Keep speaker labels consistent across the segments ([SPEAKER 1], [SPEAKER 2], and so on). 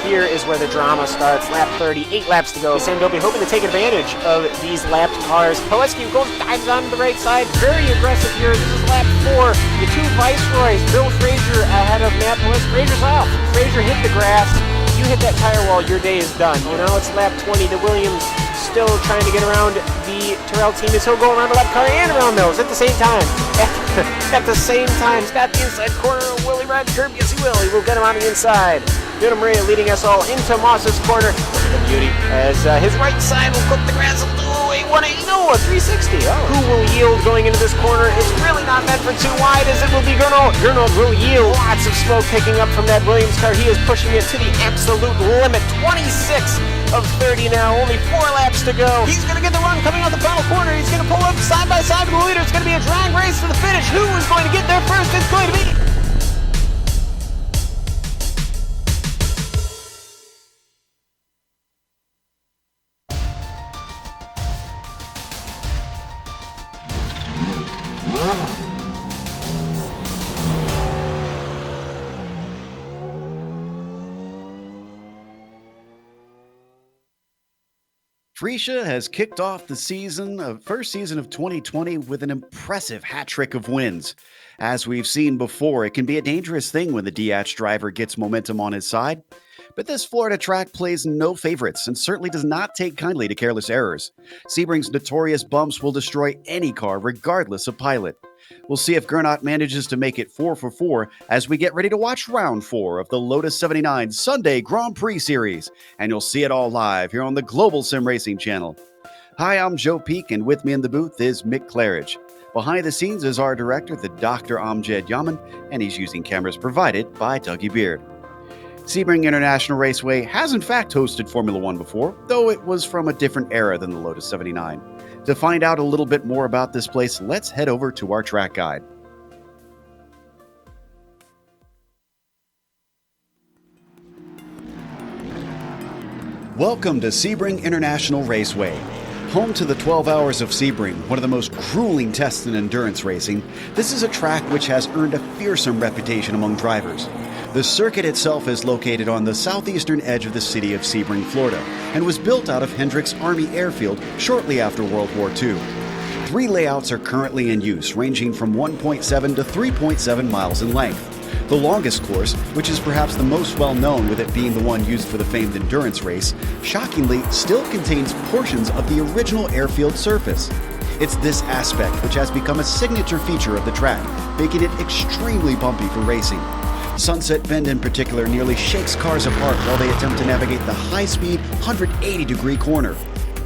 [SPEAKER 1] here is where the drama starts. Lap 30, 8 laps to go. Sandobi hoping to take advantage of these lapped cars. Poleski dives on the right side, very aggressive here. This is lap 4. The two Viceroys, Bill Frazier ahead of Matt Poleski. Frazier's off. Frazier hit the grass. You hit that tire wall, your day is done. Well, now it's lap 20. The Williams still trying to get around the Terrell team as he'll go around the left car and around those at the same time. At the same time, he's got the inside corner. Will he ride the curb? Yes, he will. He will get him on the inside. Vito Maria leading us all into Moss's corner. Look at the beauty as his right side will clip the grass. Oh, a 180, no, a 360. Oh. Who will yield going into this corner? It's really not meant for too wide as it will be Gernald. Gernald will yield. Lots of smoke picking up from that Williams car. He is pushing it to the absolute limit. 26 of 30 now. Only 4 laps to go. He's going to get the run coming out the final corner. He's going to pull up side by side with the leader. It's going to be a drag race to the finish. Who is going to get there first? It's going to be...
[SPEAKER 2] Freesia has kicked off the first season of 2020 with an impressive hat trick of wins. As we've seen before, it can be a dangerous thing when the DH driver gets momentum on his side. But this Florida track plays no favorites and certainly does not take kindly to careless errors. Sebring's notorious bumps will destroy any car regardless of pilot. We'll see if Gernot manages to make it 4 for 4 as we get ready to watch round 4 of the Lotus 79 Sunday Grand Prix Series, and you'll see it all live here on the Global SimRacing Channel. Hi, I'm Joe Peak, and with me in the booth is Mick Claridge. Behind the scenes is our director, the Dr. Amjad Yaman, and he's using cameras provided by Dougie Beard. Sebring International Raceway has in fact hosted Formula One before, though it was from a different era than the Lotus 79. To find out a little bit more about this place, let's head over to our track guide. Welcome to Sebring International Raceway. Home to the 12 Hours of Sebring, one of the most grueling tests in endurance racing, this is a track which has earned a fearsome reputation among drivers. The circuit itself is located on the southeastern edge of the city of Sebring, Florida, and was built out of Hendricks Army Airfield shortly after World War II. 3 layouts are currently in use, ranging from 1.7 to 3.7 miles in length. The longest course, which is perhaps the most well-known with it being the one used for the famed endurance race, shockingly still contains portions of the original airfield surface. It's this aspect which has become a signature feature of the track, making it extremely bumpy for racing. Sunset Bend in particular nearly shakes cars apart while they attempt to navigate the high-speed 180-degree corner.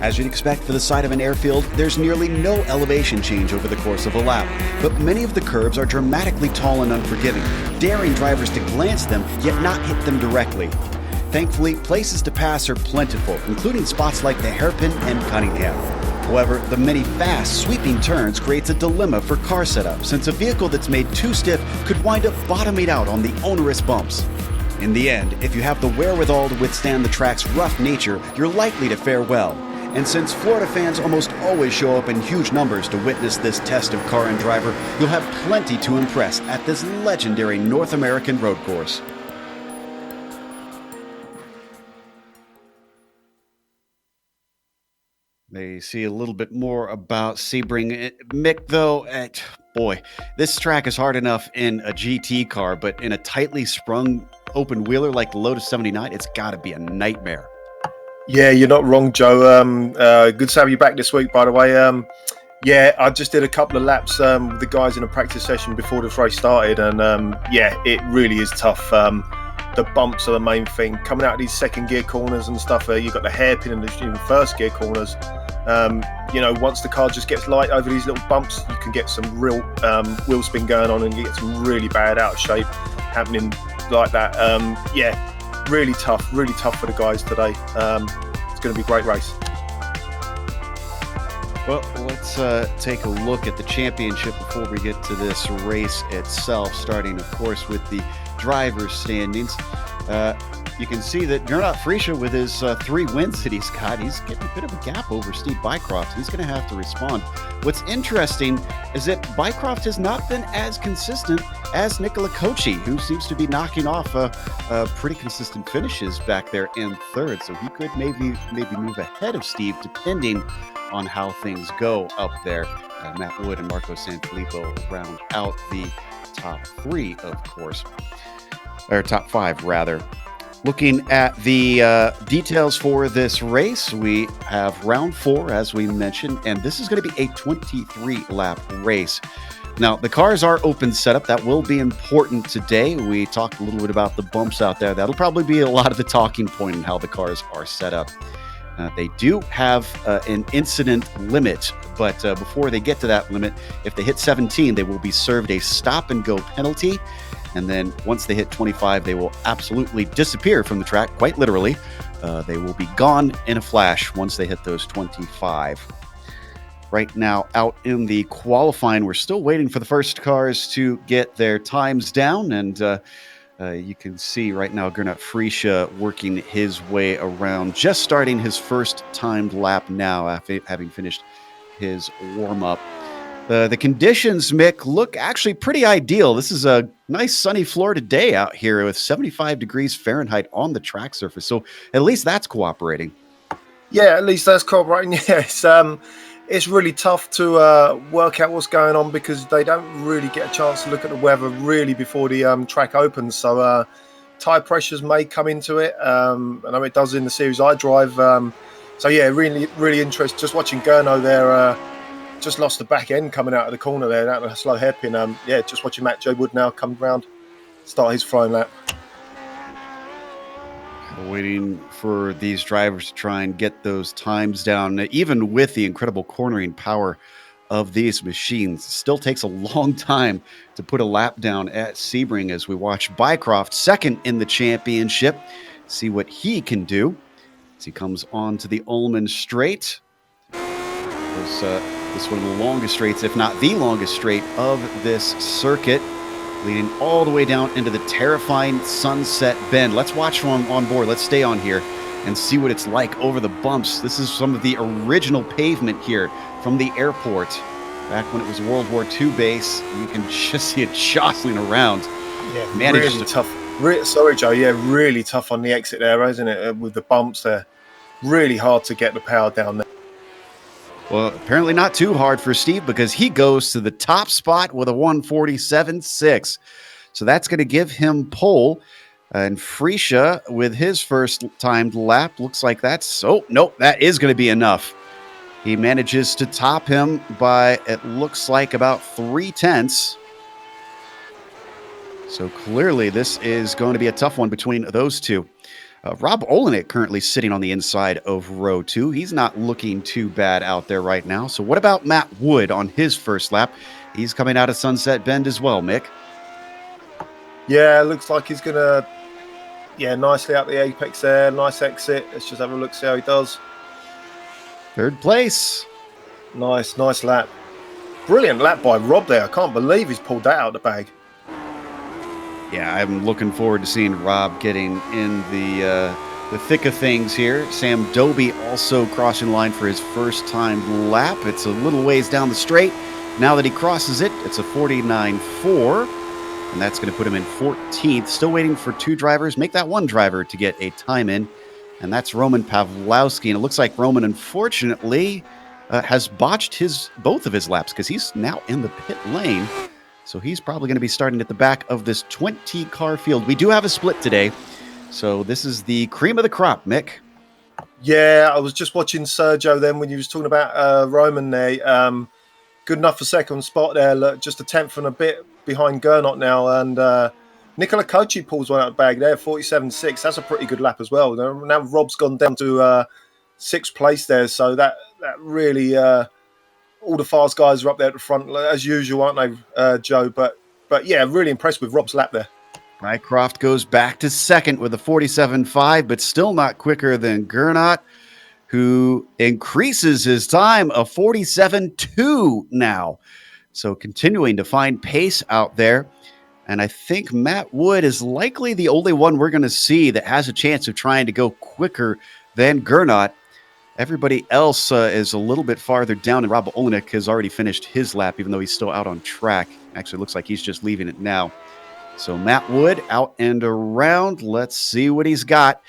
[SPEAKER 2] As you'd expect for the side of an airfield, there's nearly no elevation change over the course of a lap, but many of the curbs are dramatically tall and unforgiving, daring drivers to glance them yet not hit them directly. Thankfully, places to pass are plentiful, including spots like the Hairpin and Cunningham. However, the many fast, sweeping turns creates a dilemma for car setup, since a vehicle that's made too stiff could wind up bottoming out on the onerous bumps. In the end, if you have the wherewithal to withstand the track's rough nature, you're likely to fare well. And since Florida fans almost always show up in huge numbers to witness this test of car and driver, you'll have plenty to impress at this legendary North American road course. They see a little bit more about Sebring. Mick, though, boy, this track is hard enough in a GT car, but in a tightly sprung open wheeler like the Lotus 79, it's got to be a nightmare.
[SPEAKER 3] Yeah, you're not wrong, Joe. Good to have you back this week, by the way. Yeah, I just did a couple of laps with the guys in a practice session before the race started, and yeah, it really is tough. The bumps are the main thing. Coming out of these second gear corners and stuff, you've got the hairpin and the first gear corners. Once the car just gets light over these little bumps, you can get some real wheel spin going on and you get some really bad out of shape happening like that. Yeah, really tough for the guys today. It's going to be a great race.
[SPEAKER 2] Well, let's take a look at the championship before we get to this race itself, starting, of course, with the driver's standings. You can see that Gernot Freesia, with his 3 wins that he's got, he's getting a bit of a gap over Steve Bycroft. He's going to have to respond. What's interesting is that Bycroft has not been as consistent as Nicola Kochi, who seems to be knocking off pretty consistent finishes back there in third. So he could maybe move ahead of Steve, depending on how things go up there. Matt Wood and Marco Sanfilippo round out the top three, of course, or top five, rather. Looking at the details for this race, we have round 4, as we mentioned, and this is going to be a 23-lap race. Now, the cars are open setup. That will be important today. We talked a little bit about the bumps out there. That'll probably be a lot of the talking point in how the cars are set up. They do have an incident limit, but before they get to that limit, if they hit 17, they will be served a stop-and-go penalty. And then once they hit 25, they will absolutely disappear from the track, quite literally. They will be gone in a flash once they hit those 25. Right now, out in the qualifying, we're still waiting for the first cars to get their times down. And you can see right now Gernot Friesche working his way around, just starting his first timed lap now after having finished his warm-up. The conditions, Mick, look actually pretty ideal. This is a nice sunny Florida day out here with 75 degrees Fahrenheit on the track surface. So at least that's cooperating.
[SPEAKER 3] Yeah, at least that's cooperating. Yeah, it's really tough to work out what's going on because they don't really get a chance to look at the weather really before the track opens. So tire pressures may come into it. I know it does in the series I drive. So yeah, really, really interesting. Just watching Gurno there. Just lost the back end coming out of the corner there, out of a slow hairpin. Yeah, just watching Matt J. Wood now come round, start his flying lap.
[SPEAKER 2] Waiting for these drivers to try and get those times down. Even with the incredible cornering power of these machines, it still takes a long time to put a lap down at Sebring as we watch Bycroft second in the championship. See what he can do as he comes on to the Ullman Straight. This one of the longest straights, if not the longest straight of this circuit, leading all the way down into the terrifying Sunset Bend. Let's watch from on board. Let's stay on here and see what it's like over the bumps. This is some of the original pavement here from the airport. Back when it was a World War II base, you can just see it jostling around.
[SPEAKER 3] Yeah, really tough. Sorry, Joe. Yeah, really tough on the exit there, isn't it? With the bumps there. Really hard to get the power down there.
[SPEAKER 2] Well, apparently not too hard for Steve because he goes to the top spot with a 147.6. So that's going to give him pole. And Friesche with his first timed lap looks like that's... Oh, nope, that is going to be enough. He manages to top him by, it looks like, about 0.3. So clearly this is going to be a tough one between those two. Rob Olenek currently sitting on the inside of row 2. He's not looking too bad out there right now. So what about Matt Wood on his first lap? He's coming out of Sunset Bend as well, Mick.
[SPEAKER 3] Yeah, looks like he's going to, nicely out the apex there. Nice exit. Let's just have a look, see how he does.
[SPEAKER 2] Third place.
[SPEAKER 3] Nice lap. Brilliant lap by Rob there. I can't believe he's pulled that out of the bag.
[SPEAKER 2] Yeah, I'm looking forward to seeing Rob getting in the thick of things here. Sam Doby also crossing line for his first time lap. It's a little ways down the straight. Now that he crosses it, it's a 49.4, and that's going to put him in 14th. Still waiting for two drivers. Make that one driver to get a time in, and that's Roman Pawlowski. And it looks like Roman, unfortunately, has botched both of his laps because he's now in the pit lane. So he's probably going to be starting at the back of this 20-car field. We do have a split today, so this is the cream of the crop, Mick.
[SPEAKER 3] Yeah, I was just watching Sergio then when you was talking about Roman there. Good enough for second spot there. Look, just a tenth and a bit behind Gernot now. And Nicola Kochi pulls one out of the bag there, 47.6. That's a pretty good lap as well. Now Rob's gone down to 6th place there, so that really... all the fast guys are up there at the front, as usual, aren't they, Joe? But yeah, really impressed with Rob's lap there.
[SPEAKER 2] Mycroft goes back to second with a 47.5, but still not quicker than Gernot, who increases his time of 47.2 now. So continuing to find pace out there. And I think Matt Wood is likely the only one we're going to see that has a chance of trying to go quicker than Gernot. Everybody else is a little bit farther down, and Rob Olenek has already finished his lap, even though he's still out on track. Actually, looks like he's just leaving it now. So Matt Wood out and around. Let's see what he's got.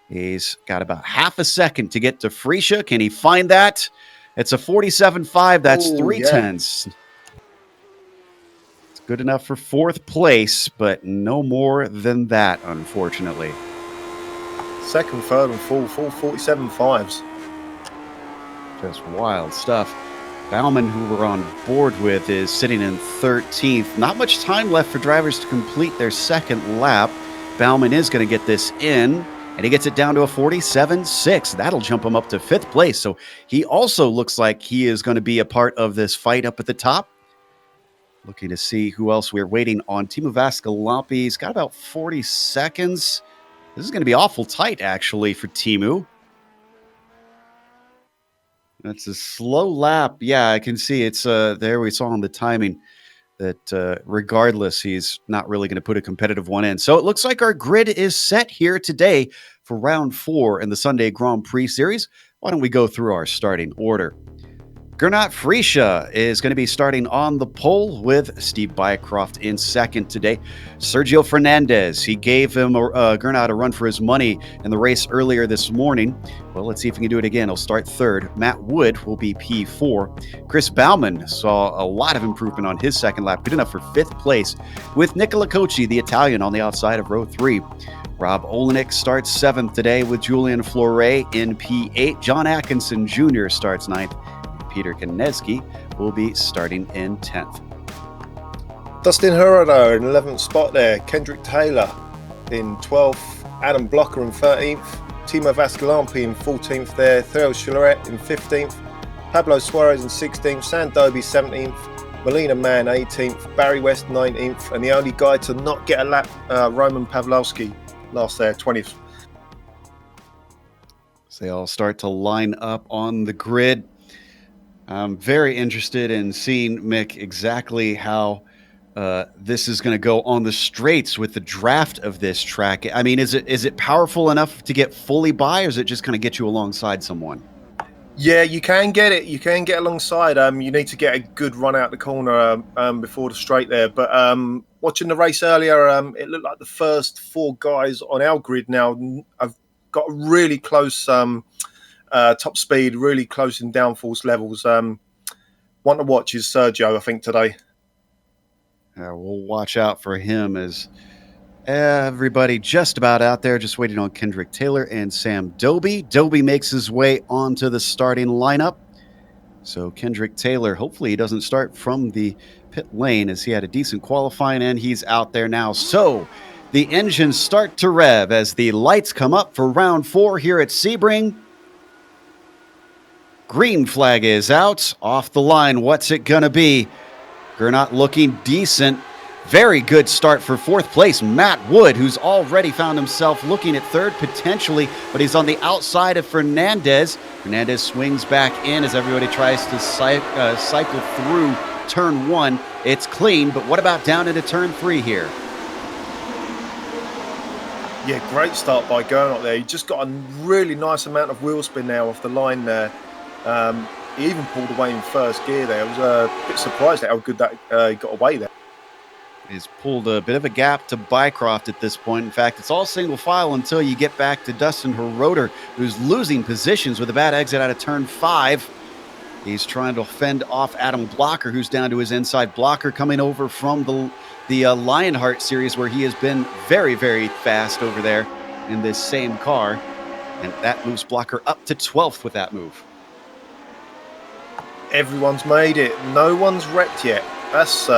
[SPEAKER 2] He's got about half a second to get to Freesia. Can he find that? It's a 47.5. That's
[SPEAKER 3] Ooh,
[SPEAKER 2] 3/10. It's good enough for fourth place, but no more than that, unfortunately.
[SPEAKER 3] Second, third, and fourth, full 47.5s.
[SPEAKER 2] Just wild stuff. Bauman, who we're on board with, is sitting in 13th. Not much time left for drivers to complete their second lap. Bauman is going to get this in, and he gets it down to a 47.6. That'll jump him up to 5th place. So he also looks like he is going to be a part of this fight up at the top. Looking to see who else we're waiting on. Timo Vascalampi's got about 40 seconds. This is going to be awful tight, actually, for Timu. That's a slow lap. Yeah, I can see it's there. We saw on the timing that regardless, he's not really going to put a competitive one in. So it looks like our grid is set here today for round 4 in the Sunday Grand Prix Series. Why don't we go through our starting order? Gernot Freesia is going to be starting on the pole with Steve Bycroft in second today. Sergio Fernandez, he gave him Gernot a run for his money in the race earlier this morning. Well, let's see if he can do it again. He'll start third. Matt Wood will be P4. Chris Bauman saw a lot of improvement on his second lap, good enough for 5th place, with Nicola Cocci, the Italian, on the outside of row 3. Rob Olenek starts 7th today with Julian Fleuret in P8. John Atkinson Jr. starts 9th. Peter Konecki will be starting in 10th.
[SPEAKER 3] Dustin Herrera in 11th spot there. Kendrick Taylor in 12th. Adam Blocker in 13th. Timo Vascalampi in 14th there. Theo Chileret in 15th. Pablo Suarez in 16th. Sam Doby 17th. Melina Mann 18th. Barry West 19th. And the only guy to not get a lap, Roman Pawlowski, last there, 20th.
[SPEAKER 2] So they all start to line up on the grid. I'm very interested in seeing, Mick, exactly how this is going to go on the straights with the draft of this track. I mean, is it powerful enough to get fully by, or is it just kind of get you alongside someone?
[SPEAKER 3] Yeah, you can get it. You can get alongside. You need to get a good run out the corner before the straight there. But watching the race earlier, it looked like the first 4 guys on our grid now have got a really close top speed, really close in downforce levels. One to watch is Sergio, I think, today.
[SPEAKER 2] We'll watch out for him as everybody just about out there, just waiting on Kendrick Taylor and Sam Doby. Doby makes his way onto the starting lineup. So Kendrick Taylor, hopefully he doesn't start from the pit lane, as he had a decent qualifying, and he's out there now. So the engines start to rev as the lights come up for round 4 here at Sebring. Green flag is out. Off the line, what's it going to be? Gernot looking decent. Very good start for 4th place. Matt Wood, who's already found himself looking at 3rd potentially, but he's on the outside of Fernandez. Fernandez swings back in as everybody tries to cycle through turn 1. It's clean, but what about down into turn 3 here?
[SPEAKER 3] Yeah, great start by Gernot there. He just got a really nice amount of wheel spin now off the line there. He even pulled away in first gear there. I was a bit surprised at how good that he got away there.
[SPEAKER 2] He's pulled a bit of a gap to Bycroft at this point. In fact, it's all single file until you get back to Dustin Herroder, who's losing positions with a bad exit out of turn 5. He's trying to fend off Adam Blocker, who's down to his inside. Blocker coming over from the Lionheart series, where he has been very, very fast over there in this same car. And that moves Blocker up to 12th with that move.
[SPEAKER 3] Everyone's made it. No one's wrecked yet. That's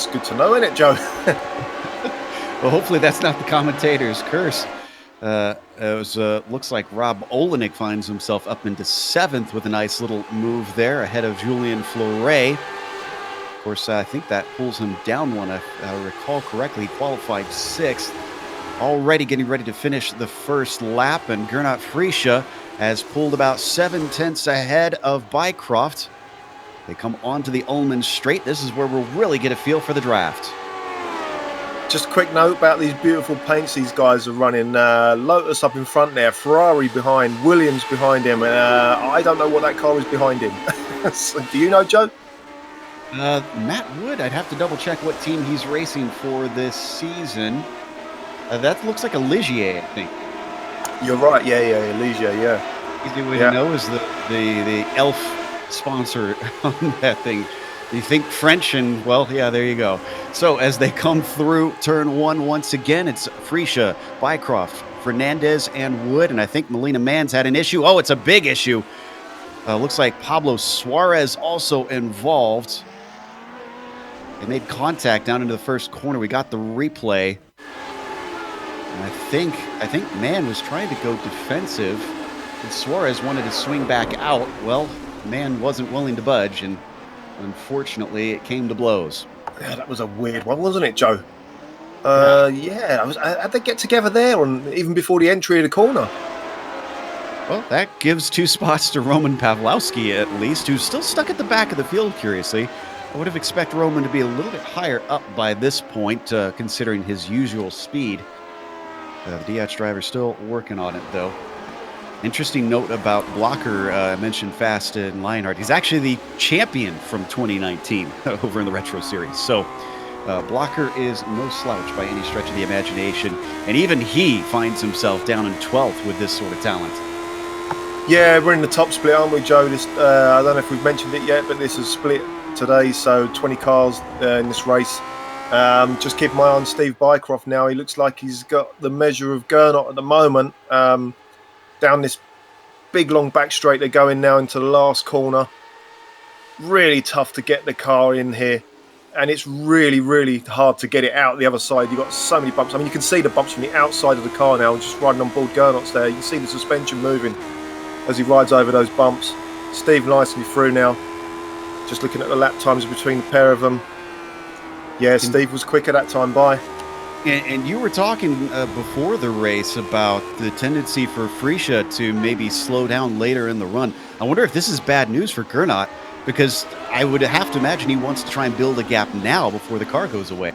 [SPEAKER 3] good to know, isn't it, Joe?
[SPEAKER 2] Well, hopefully that's not the commentator's curse. Looks like Rob Olenek finds himself up into 7th with a nice little move there ahead of Julian Fleuret. Of course, I think that pulls him down one. If I recall correctly, he qualified 6th. Already getting ready to finish the first lap, and Gernot Freesia has pulled about 7/10 ahead of Bycroft. They come onto the Ullman straight. This is where we'll really get a feel for the draft.
[SPEAKER 3] Just a quick note about these beautiful paints these guys are running. Lotus up in front there, Ferrari behind, Williams behind him. I don't know what that car is behind him. So, do you know, Joe?
[SPEAKER 2] Matt Wood, I'd have to double check what team he's racing for this season. That looks like a Ligier, I think.
[SPEAKER 3] You're right. Yeah, Elysia, yeah.
[SPEAKER 2] Easy way to know is the elf sponsor on that thing. You think French and, well, yeah, there you go. So as they come through turn 1 once again, it's Freesia, Bycroft, Fernandez, and Wood. And I think Melina Mann's had an issue. Oh, it's a big issue. Looks like Pablo Suarez also involved. They made contact down into the first corner. We got the replay. And I think Mann was trying to go defensive. And Suarez wanted to swing back out. Well, Mann wasn't willing to budge, and unfortunately, it came to blows.
[SPEAKER 3] Yeah, that was a weird one, wasn't it, Joe? How'd they get together there, even before the entry of the corner?
[SPEAKER 2] Well, that gives 2 spots to Roman Pawlowski, at least, who's still stuck at the back of the field, curiously. I would have expected Roman to be a little bit higher up by this point, considering his usual speed. The DH driver still working on it, though. Interesting note about Blocker. I mentioned Fast and Lionheart. He's actually the champion from 2019 over in the Retro Series. So Blocker is no slouch by any stretch of the imagination. And even he finds himself down in 12th with this sort of talent.
[SPEAKER 3] Yeah, we're in the top split, aren't we, Joe? I don't know if we've mentioned it yet, but this is split today. So 20 cars in this race. Just keep my eye on Steve Bycroft now. He looks like he's got the measure of Gernot at the moment. Down this big long back straight, they're going now into the last corner. Really tough to get the car in here, and it's really, really hard to get it out the other side. You've got so many bumps. I mean, you can see the bumps from the outside of the car now, just riding on board Gernot's there. You can see the suspension moving as he rides over those bumps. Steve nicely through now. Just looking at the lap times between the pair of them. Yeah, Steve was quicker that time by.
[SPEAKER 2] And you were talking before the race about the tendency for Freesia to maybe slow down later in the run. I wonder if this is bad news for Gernot, because I would have to imagine he wants to try and build a gap now before the car goes away.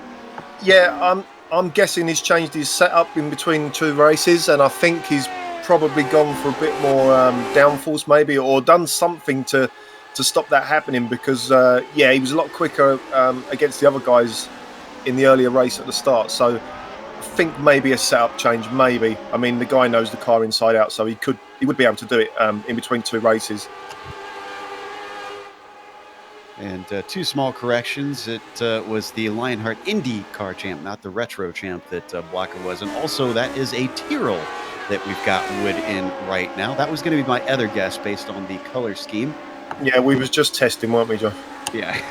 [SPEAKER 3] Yeah, I'm guessing he's changed his setup in between 2 races, and I think he's probably gone for a bit more downforce maybe, or done something to stop that happening, because he was a lot quicker against the other guys in the earlier race at the start. So I think maybe a setup change, maybe. I mean, the guy knows the car inside out, so he would be able to do it in between 2 races.
[SPEAKER 2] And 2 small corrections. It was the Lionheart Indy car champ, not the retro champ that Blocker was. And also that is a Tyrrell that we've got Wood in right now. That was going to be my other guess based on the color scheme.
[SPEAKER 3] Yeah, we was just testing, weren't we, John?
[SPEAKER 2] Yeah.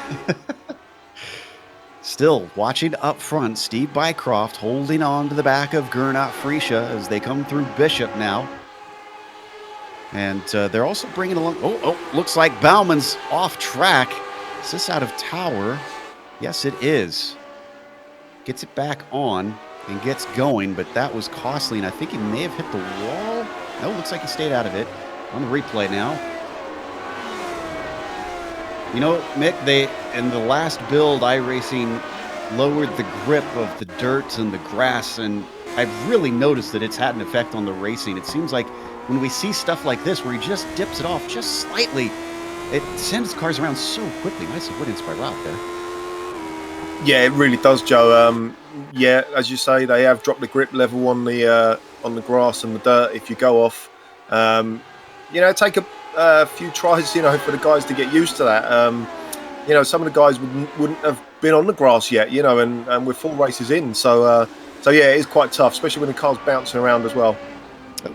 [SPEAKER 2] Still, watching up front, Steve Bycroft holding on to the back of Gernot Freesia as they come through Bishop now. And they're also bringing along... Oh, looks like Bauman's off track. Is this out of tower? Yes, it is. Gets it back on and gets going, but that was costly, and I think he may have hit the wall. No, looks like he stayed out of it. On the replay now. You know, Mick, in the last build, iRacing lowered the grip of the dirt and the grass, and I've really noticed that it's had an effect on the racing. It seems like when we see stuff like this, where he just dips it off just slightly, it sends cars around so quickly. Nice avoidance by Rob there.
[SPEAKER 3] Yeah, it really does, Joe. Yeah, as you say, they have dropped the grip level on the grass and the dirt if you go off. Take a few tries, for the guys to get used to that. Some of the guys wouldn't have been on the grass yet, and we're 4 races in. So yeah, it is quite tough, especially when the car's bouncing around as well.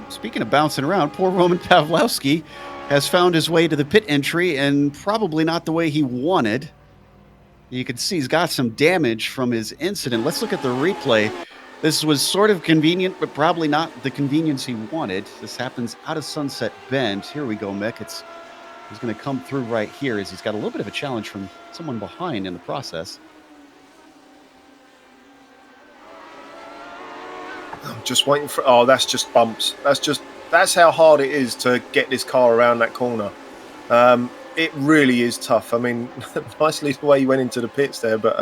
[SPEAKER 2] Speaking of bouncing around, poor Roman Pawlowski has found his way to the pit entry, and probably not the way he wanted. You can see he's got some damage from his incident. Let's look at the replay. This was sort of convenient, but probably not the convenience he wanted. This happens out of Sunset Bend. Here we go, Mick. He's going to come through right here as he's got a little bit of a challenge from someone behind in the process.
[SPEAKER 3] I'm just waiting for... Oh, that's just bumps. That's how hard it is to get this car around that corner. It really is tough. I mean, nicely the way he went into the pits there, but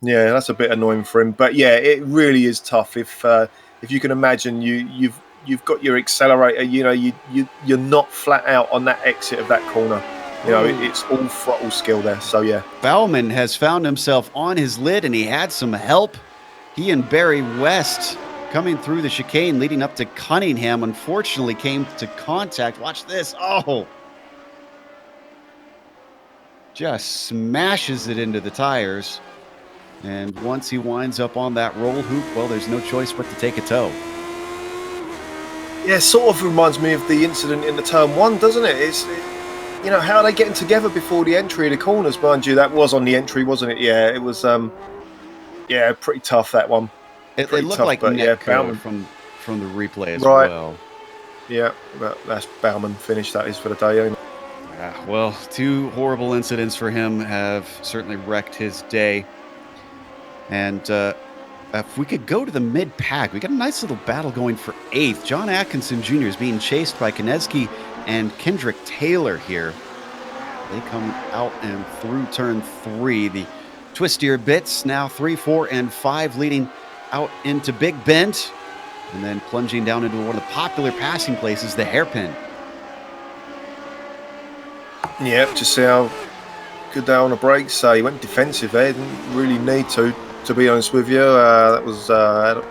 [SPEAKER 3] yeah, that's a bit annoying for him. But yeah, it really is tough. If you can imagine, you've got your accelerator. You're not flat out on that exit of that corner. You know, it's all throttle skill there. So, yeah.
[SPEAKER 2] Bauman has found himself on his lid, and he had some help. He and Barry West coming through the chicane leading up to Cunningham, unfortunately came to contact. Watch this. Oh! Just smashes it into the tires. And once he winds up on that roll hoop, well, there's no choice but to take a tow.
[SPEAKER 3] Yeah, sort of reminds me of the incident in the turn one, doesn't it? You know, how are they getting together before the entry of the corners, mind you? That was on the entry, wasn't it? Yeah, it was, pretty tough, that one.
[SPEAKER 2] It looked tough, like Netco from the replay as well.
[SPEAKER 3] Yeah, that's Bauman finished. That is for the day, ain't it?
[SPEAKER 2] Well, 2 horrible incidents for him have certainly wrecked his day. And if we could go to the mid-pack, we got a nice little battle going for 8th. John Atkinson Jr. is being chased by Konecki and Kendrick Taylor here. They come out and through turn 3. The twistier bits now 3, 4, and 5 leading out into Big Bend. And then plunging down into one of the popular passing places, the hairpin.
[SPEAKER 3] Yeah, just see how good they are on the brakes. He went defensive there. Didn't really need to be honest with you. That was Adam.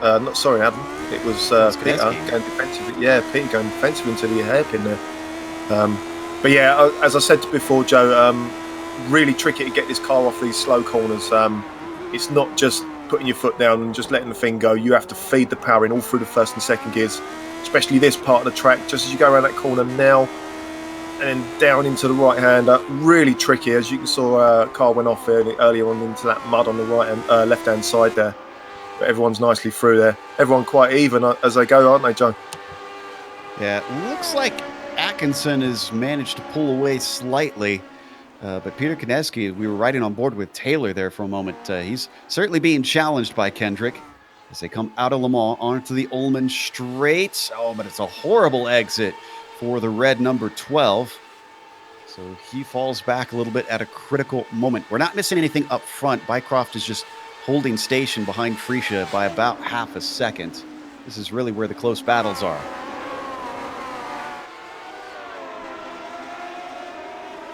[SPEAKER 3] It was Peter going defensive. Yeah, Peter going defensive into the hairpin there. But yeah, as I said before, Joe, really tricky to get this car off these slow corners. It's not just putting your foot down and just letting the thing go. You have to feed the power in all through the first and second gears, especially this part of the track. Just as you go around that corner now, and then down into the right-hander, really tricky. As you saw, car went off earlier on into that mud on the left-hand side there. But everyone's nicely through there. Everyone quite even as they go, aren't they, Joe?
[SPEAKER 2] Yeah, it looks like Atkinson has managed to pull away slightly. But Peter Konecki, we were riding on board with Taylor there for a moment. He's certainly being challenged by Kendrick as they come out of Le Mans onto the Ullman straight. Oh, but it's a horrible exit for the red number 12. So he falls back a little bit at a critical moment. We're not missing anything up front. Bycroft is just holding station behind Freesia by about half a second. This is really where the close battles are.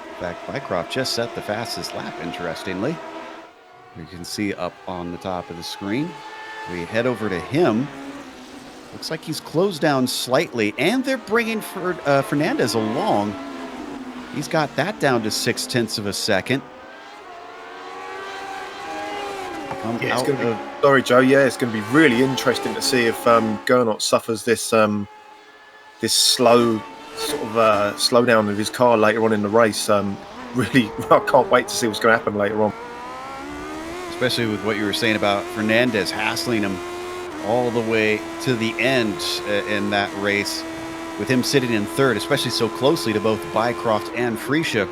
[SPEAKER 2] In fact, Bycroft just set the fastest lap, interestingly. You can see up on the top of the screen. We head over to him. Looks like he's closed down slightly, and they're bringing Fernandez along. He's got that down to 0.6 of a second.
[SPEAKER 3] Sorry, Joe. Yeah, it's going to be really interesting to see if Gernot suffers this this slow sort of slowdown of his car later on in the race. Really, I can't wait to see what's going to happen later on.
[SPEAKER 2] Especially with what you were saying about Fernandez hassling him all the way to the end in that race, with him sitting in third, especially so closely to both Bycroft and Freesia.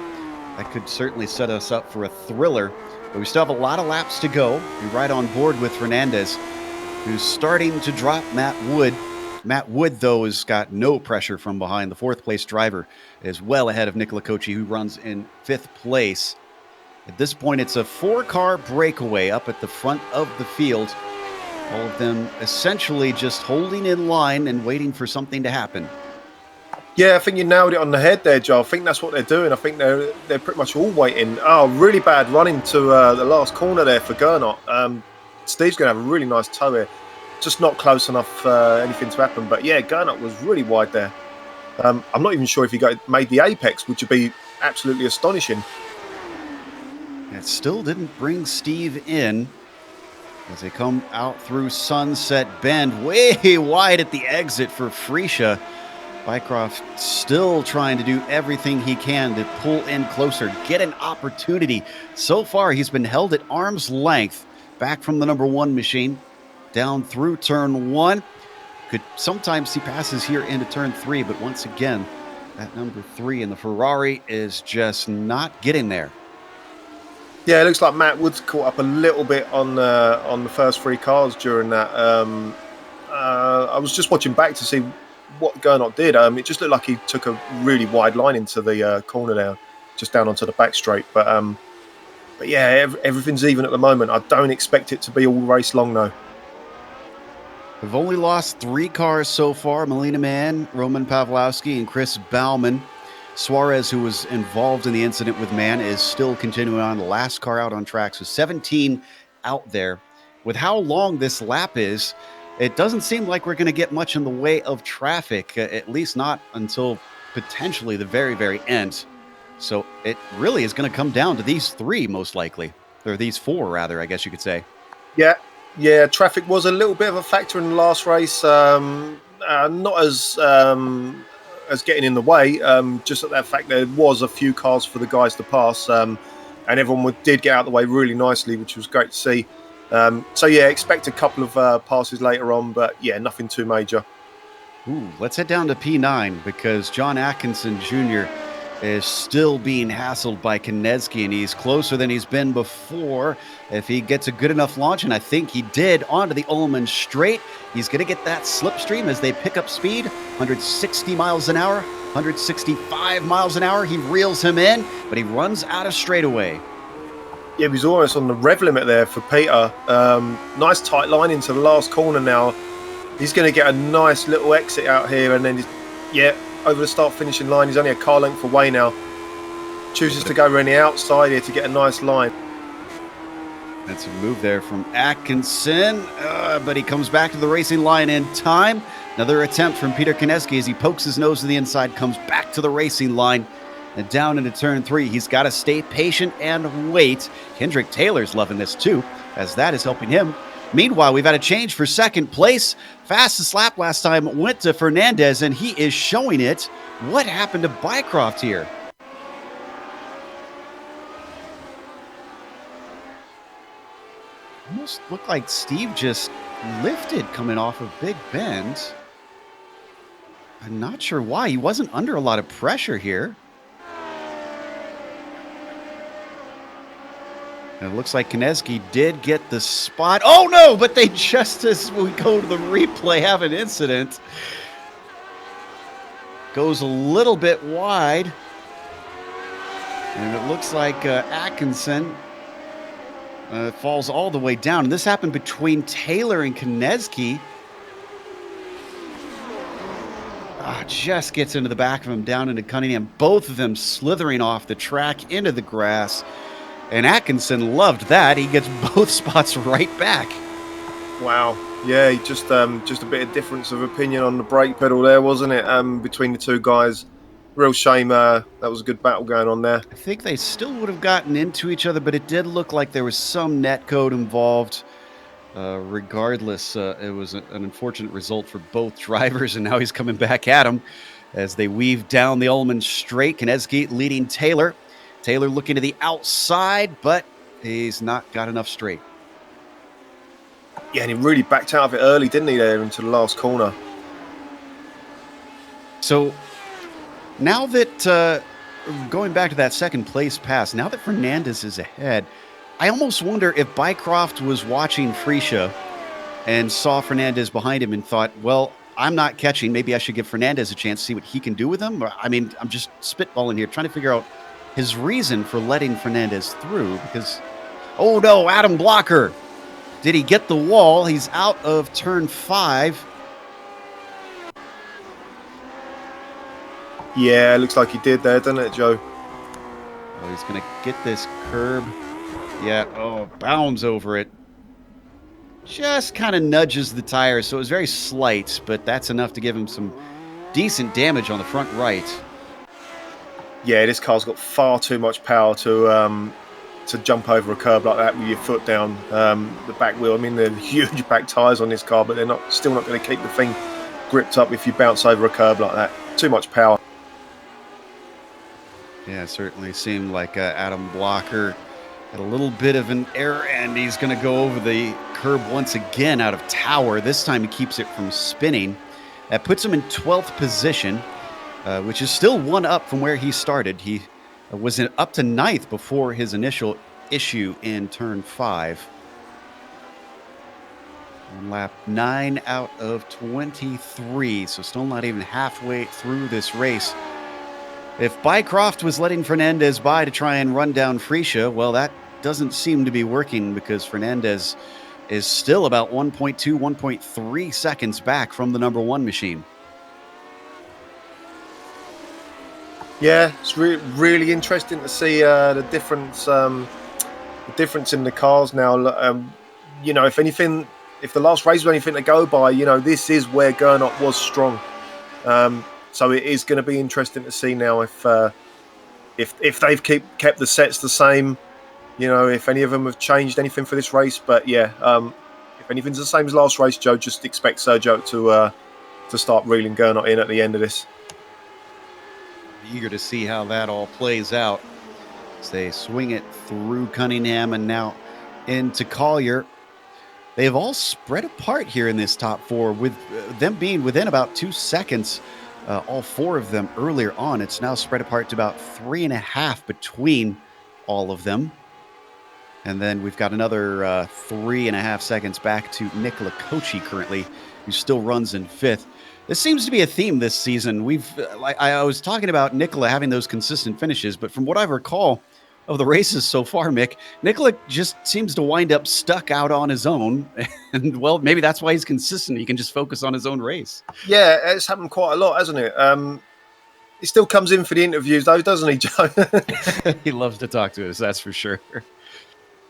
[SPEAKER 2] That could certainly set us up for a thriller, but we still have a lot of laps to go. We ride on board with Fernandez, who's starting to drop Matt Wood. Matt Wood, though, has got no pressure from behind. The 4th place driver is well ahead of Nicola Cocci, who runs in 5th place. At this point, it's a 4-car breakaway up at the front of the field. All of them essentially just holding in line and waiting for something to happen.
[SPEAKER 3] Yeah, I think you nailed it on the head there, Joe. I think that's what they're doing. I think they're pretty much all waiting. Oh, really bad run into the last corner there for Gernot. Steve's going to have a really nice tow here. Just not close enough for anything to happen. But yeah, Gernot was really wide there. I'm not even sure if he made the apex, which would be absolutely astonishing.
[SPEAKER 2] It still didn't bring Steve in as they come out through Sunset Bend, way wide at the exit for Freesia. Bycroft still trying to do everything he can to pull in closer, get an opportunity. So far, he's been held at arm's length back from the number 1 machine down through turn 1. Could sometimes see passes here into turn 3, but once again, that number 3 in the Ferrari is just not getting there.
[SPEAKER 3] Yeah, it looks like Matt Woods caught up a little bit on the first 3 cars during that. I was just watching back to see what Gernot did. It just looked like he took a really wide line into the corner there, just down onto the back straight. But yeah, everything's even at the moment. I don't expect it to be all race long, though.
[SPEAKER 2] We've only lost 3 cars so far. Melina Mann, Roman Pavlowski, and Chris Bauman. Suarez, who was involved in the incident with Man, is still continuing on. The last car out on track, so 17 out there. With how long this lap is, it doesn't seem like we're going to get much in the way of traffic, at least not until potentially the very, very end. So it really is going to come down to these three, most likely. Or these four, rather, I guess you could say.
[SPEAKER 3] Yeah, traffic was a little bit of a factor in the last race. Not as getting in the way, just at that fact there was a few cars for the guys to pass, and everyone did get out of the way really nicely, which was great to see. So yeah, expect a couple of passes later on, but yeah, nothing too major.
[SPEAKER 2] Ooh, let's head down to P9 because John Atkinson Jr. is still being hassled by Konecki, and he's closer than he's been before. If he gets a good enough launch, and I think he did, onto the Ullman straight, he's going to get that slipstream as they pick up speed, 160 miles an hour, 165 miles an hour. He reels him in, but he runs out of straightaway.
[SPEAKER 3] Yeah, he was almost on the rev limit there for Peter. Nice tight line into the last corner now. He's going to get a nice little exit out here, and then over the start finishing line. He's only a car length away now. Chooses to go around the outside here to get a nice line.
[SPEAKER 2] That's a move there from Atkinson, but he comes back to the racing line in time. Another attempt from Peter Konecki as he pokes his nose to the inside, comes back to the racing line and down into turn 3. He's got to stay patient and wait. Kendrick Taylor's loving this too, as that is helping him. Meanwhile, we've had a change for second place. Fastest lap last time went to Fernandez, and he is showing it. What happened to Bycroft here? Almost looked like Steve just lifted coming off of Big Bend. I'm not sure why. He wasn't under a lot of pressure here. And it looks like Konecki did get the spot. Oh, no, but they just, as we go to the replay, have an incident. Goes a little bit wide. And it looks like Atkinson falls all the way down. And this happened between Taylor and Konecki. Just gets into the back of him, down into Cunningham. Both of them slithering off the track into the grass. And Atkinson loved that. He gets both spots right back. Wow.
[SPEAKER 3] Yeah, just a bit of difference of opinion on the brake pedal there, wasn't it? Between the two guys. Real shame. That was a good battle going on there.
[SPEAKER 2] I think they still would have gotten into each other, but it did look like there was some net code involved. Regardless, it was an unfortunate result for both drivers, and now he's coming back at him as they weave down the Ullman straight. Konecki leading Taylor. Taylor looking to the outside, but he's not got enough straight.
[SPEAKER 3] Yeah, and he really backed out of it early, didn't he, there into the last corner.
[SPEAKER 2] So now that, going back to that second place pass, now that Fernandez is ahead, I almost wonder if Bycroft was watching Freesia and saw Fernandez behind him and thought, well, I'm not catching. Maybe I should give Fernandez a chance to see what he can do with him. I mean, I'm just spitballing here, trying to figure out his reason for letting Fernandez through because, oh no, Adam Blocker. Did he get the wall? He's out of turn 5.
[SPEAKER 3] Yeah, looks like he did there, doesn't it, Joe?
[SPEAKER 2] Oh, he's going to get this curb. Yeah, bounds over it. Just kind of nudges the tire, so it was very slight, but that's enough to give him some decent damage on the front right.
[SPEAKER 3] Yeah, this car's got far too much power to jump over a curb like that with your foot down. The back wheel, I mean, they're huge back tyres on this car, but they're still not going to keep the thing gripped up if you bounce over a curb like that. Too much power.
[SPEAKER 2] Yeah, it certainly seemed like Adam Blocker had a little bit of an error, and he's going to go over the curb once again out of tower. This time he keeps it from spinning. That puts him in 12th position. Which is still one up from where he started. He was up to 9th before his initial issue in turn 5. On lap 9 out of 23, so still not even halfway through this race. If Bycroft was letting Fernandez by to try and run down Freesia, well, that doesn't seem to be working because Fernandez is still about 1.2, 1.3 seconds back from the number 1 machine.
[SPEAKER 3] Yeah, it's really interesting to see the difference in the cars now. If anything, if the last race was anything to go by, this is where Gernot was strong. So it is going to be interesting to see now if they've kept the sets the same. If any of them have changed anything for this race. But yeah, if anything's the same as last race, Joe, just expect Sergio to start reeling Gernot in at the end of this.
[SPEAKER 2] Eager to see how that all plays out as they swing it through Cunningham and now into Collier. They've all spread apart here in this top four, with them being within about 2 seconds. All four of them earlier on. It's now spread apart to about 3.5 between all of them. And then we've got another 3.5 seconds back to Nicola Kochi currently, who still runs in 5th. This seems to be a theme this season. I was talking about Nicola having those consistent finishes, but from what I recall of the races so far, Mick, Nicola just seems to wind up stuck out on his own. And, well, maybe that's why he's consistent. He can just focus on his own race.
[SPEAKER 3] Yeah, it's happened quite a lot, hasn't it? He still comes in for the interviews, though, doesn't he, Joe?
[SPEAKER 2] He loves to talk to us, that's for sure.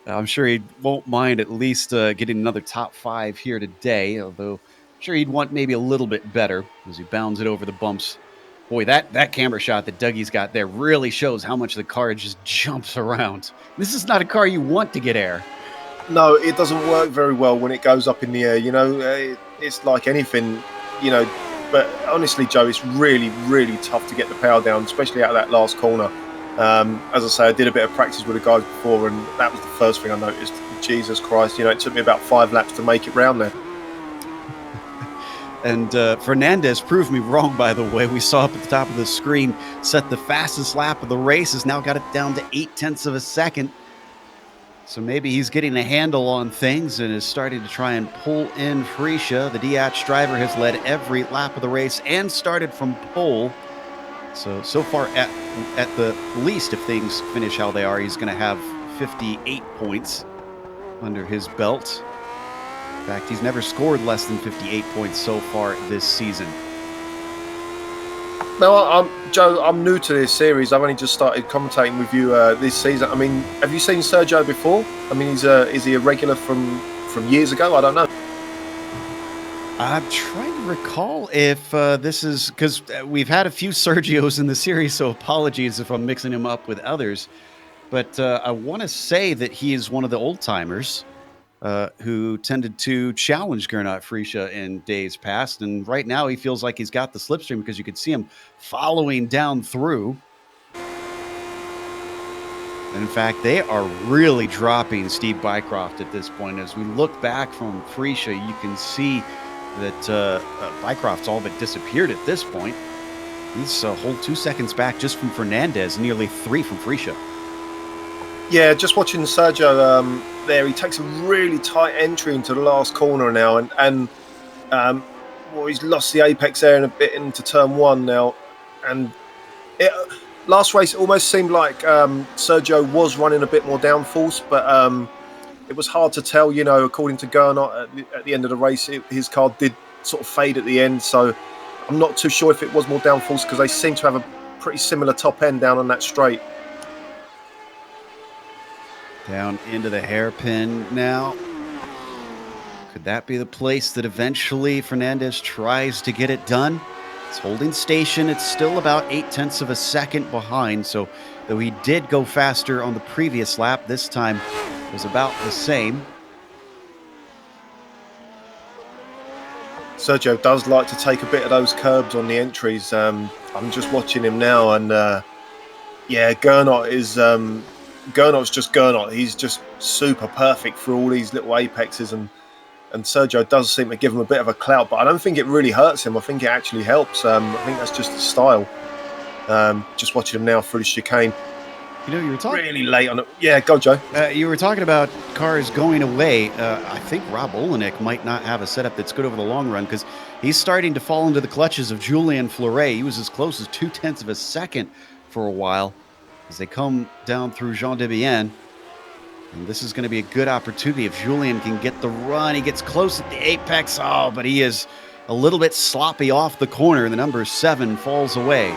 [SPEAKER 2] I'm sure he won't mind at least getting another top 5 here today, although I'm sure he'd want maybe a little bit better as he bounds it over the bumps. Boy, that camera shot that Dougie's got there really shows how much the car just jumps around. This is not a car you want to get air.
[SPEAKER 3] No, it doesn't work very well when it goes up in the air. It's like anything, But honestly, Joe, it's really, really tough to get the power down, especially out of that last corner. As I say, I did a bit of practice with the guys before, and that was the first thing I noticed. Jesus Christ, it took me about 5 laps to make it round there.
[SPEAKER 2] And Fernandez proved me wrong, by the way. We saw up at the top of the screen, set the fastest lap of the race, has now got it down to 0.8 of a second. So maybe he's getting a handle on things and is starting to try and pull in Freesia. The DH driver has led every lap of the race and started from pole. So far, at the least, if things finish how they are, he's going to have 58 points under his belt. In fact, he's never scored less than 58 points so far this season.
[SPEAKER 3] No, Joe, I'm new to this series. I've only just started commentating with you this season. I mean, have you seen Sergio before? I mean, is he a regular from years ago? I don't know.
[SPEAKER 2] I'm trying to recall if this is, because we've had a few Sergios in the series, so apologies if I'm mixing him up with others. But I want to say that he is one of the old-timers who tended to challenge Gernot Freesia in days past. And right now he feels like he's got the slipstream because you could see him following down through. And in fact, they are really dropping Steve Bycroft at this point. As we look back from Freesia, you can see that Bycroft's all but disappeared at this point. He's a whole 2 seconds back just from Fernandez, nearly 3 from Freesia.
[SPEAKER 3] Yeah, just watching Sergio there, he takes a really tight entry into the last corner now, and he's lost the apex there and a bit into turn 1 now. And last race, it almost seemed like Sergio was running a bit more downforce, but it was hard to tell, according to Gernot at the end of the race, his car did sort of fade at the end. So I'm not too sure if it was more downforce because they seem to have a pretty similar top end down on that straight.
[SPEAKER 2] Down into the hairpin now. Could that be the place that eventually Fernandez tries to get it done? It's holding station. It's still about 0.8 of a second behind. So though he did go faster on the previous lap, this time it was about the same.
[SPEAKER 3] Sergio does like to take a bit of those curbs on the entries. I'm just watching him now, and Gernot is... Gernot's just Gernot. He's just super perfect for all these little apexes, and Sergio does seem to give him a bit of a clout, but I don't think it really hurts him. I think it actually helps. I think that's just his style. Just watching him now through the chicane.
[SPEAKER 2] You were talking
[SPEAKER 3] really late on it. Yeah, go, Joe.
[SPEAKER 2] You were talking about cars going away. I think Rob Olenek might not have a setup that's good over the long run because he's starting to fall into the clutches of Julien Fleuret. He was as close as 0.2 of a second for a while as they come down through Jean Debienne. And this is going to be a good opportunity if Julien can get the run. He gets close at the apex. Oh, but he is a little bit sloppy off the corner. The number 7 falls away.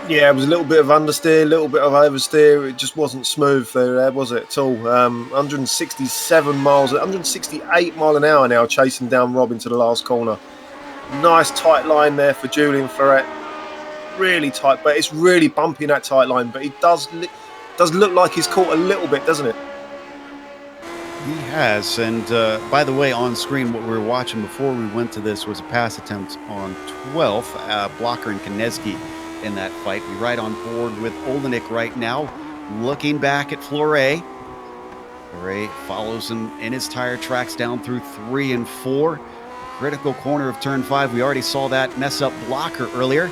[SPEAKER 3] Yeah, it was a little bit of understeer, a little bit of oversteer. It just wasn't smooth there, was it at all? 167 miles, 168 mile an hour now, chasing down Rob into the last corner. Nice tight line there for Julian Ferret. Really tight, but it's really bumpy in that tight line. But he does look like he's caught a little bit, doesn't it?
[SPEAKER 2] He has. And by the way, on screen, what we were watching before we went to this was a pass attempt on 12th, Blocker and Konecki in that fight. We ride on board with Olenek right now, looking back at Fleuret. Fleuret follows him in his tire tracks down through 3 and 4. Critical corner of turn 5. We already saw that mess up Blocker earlier.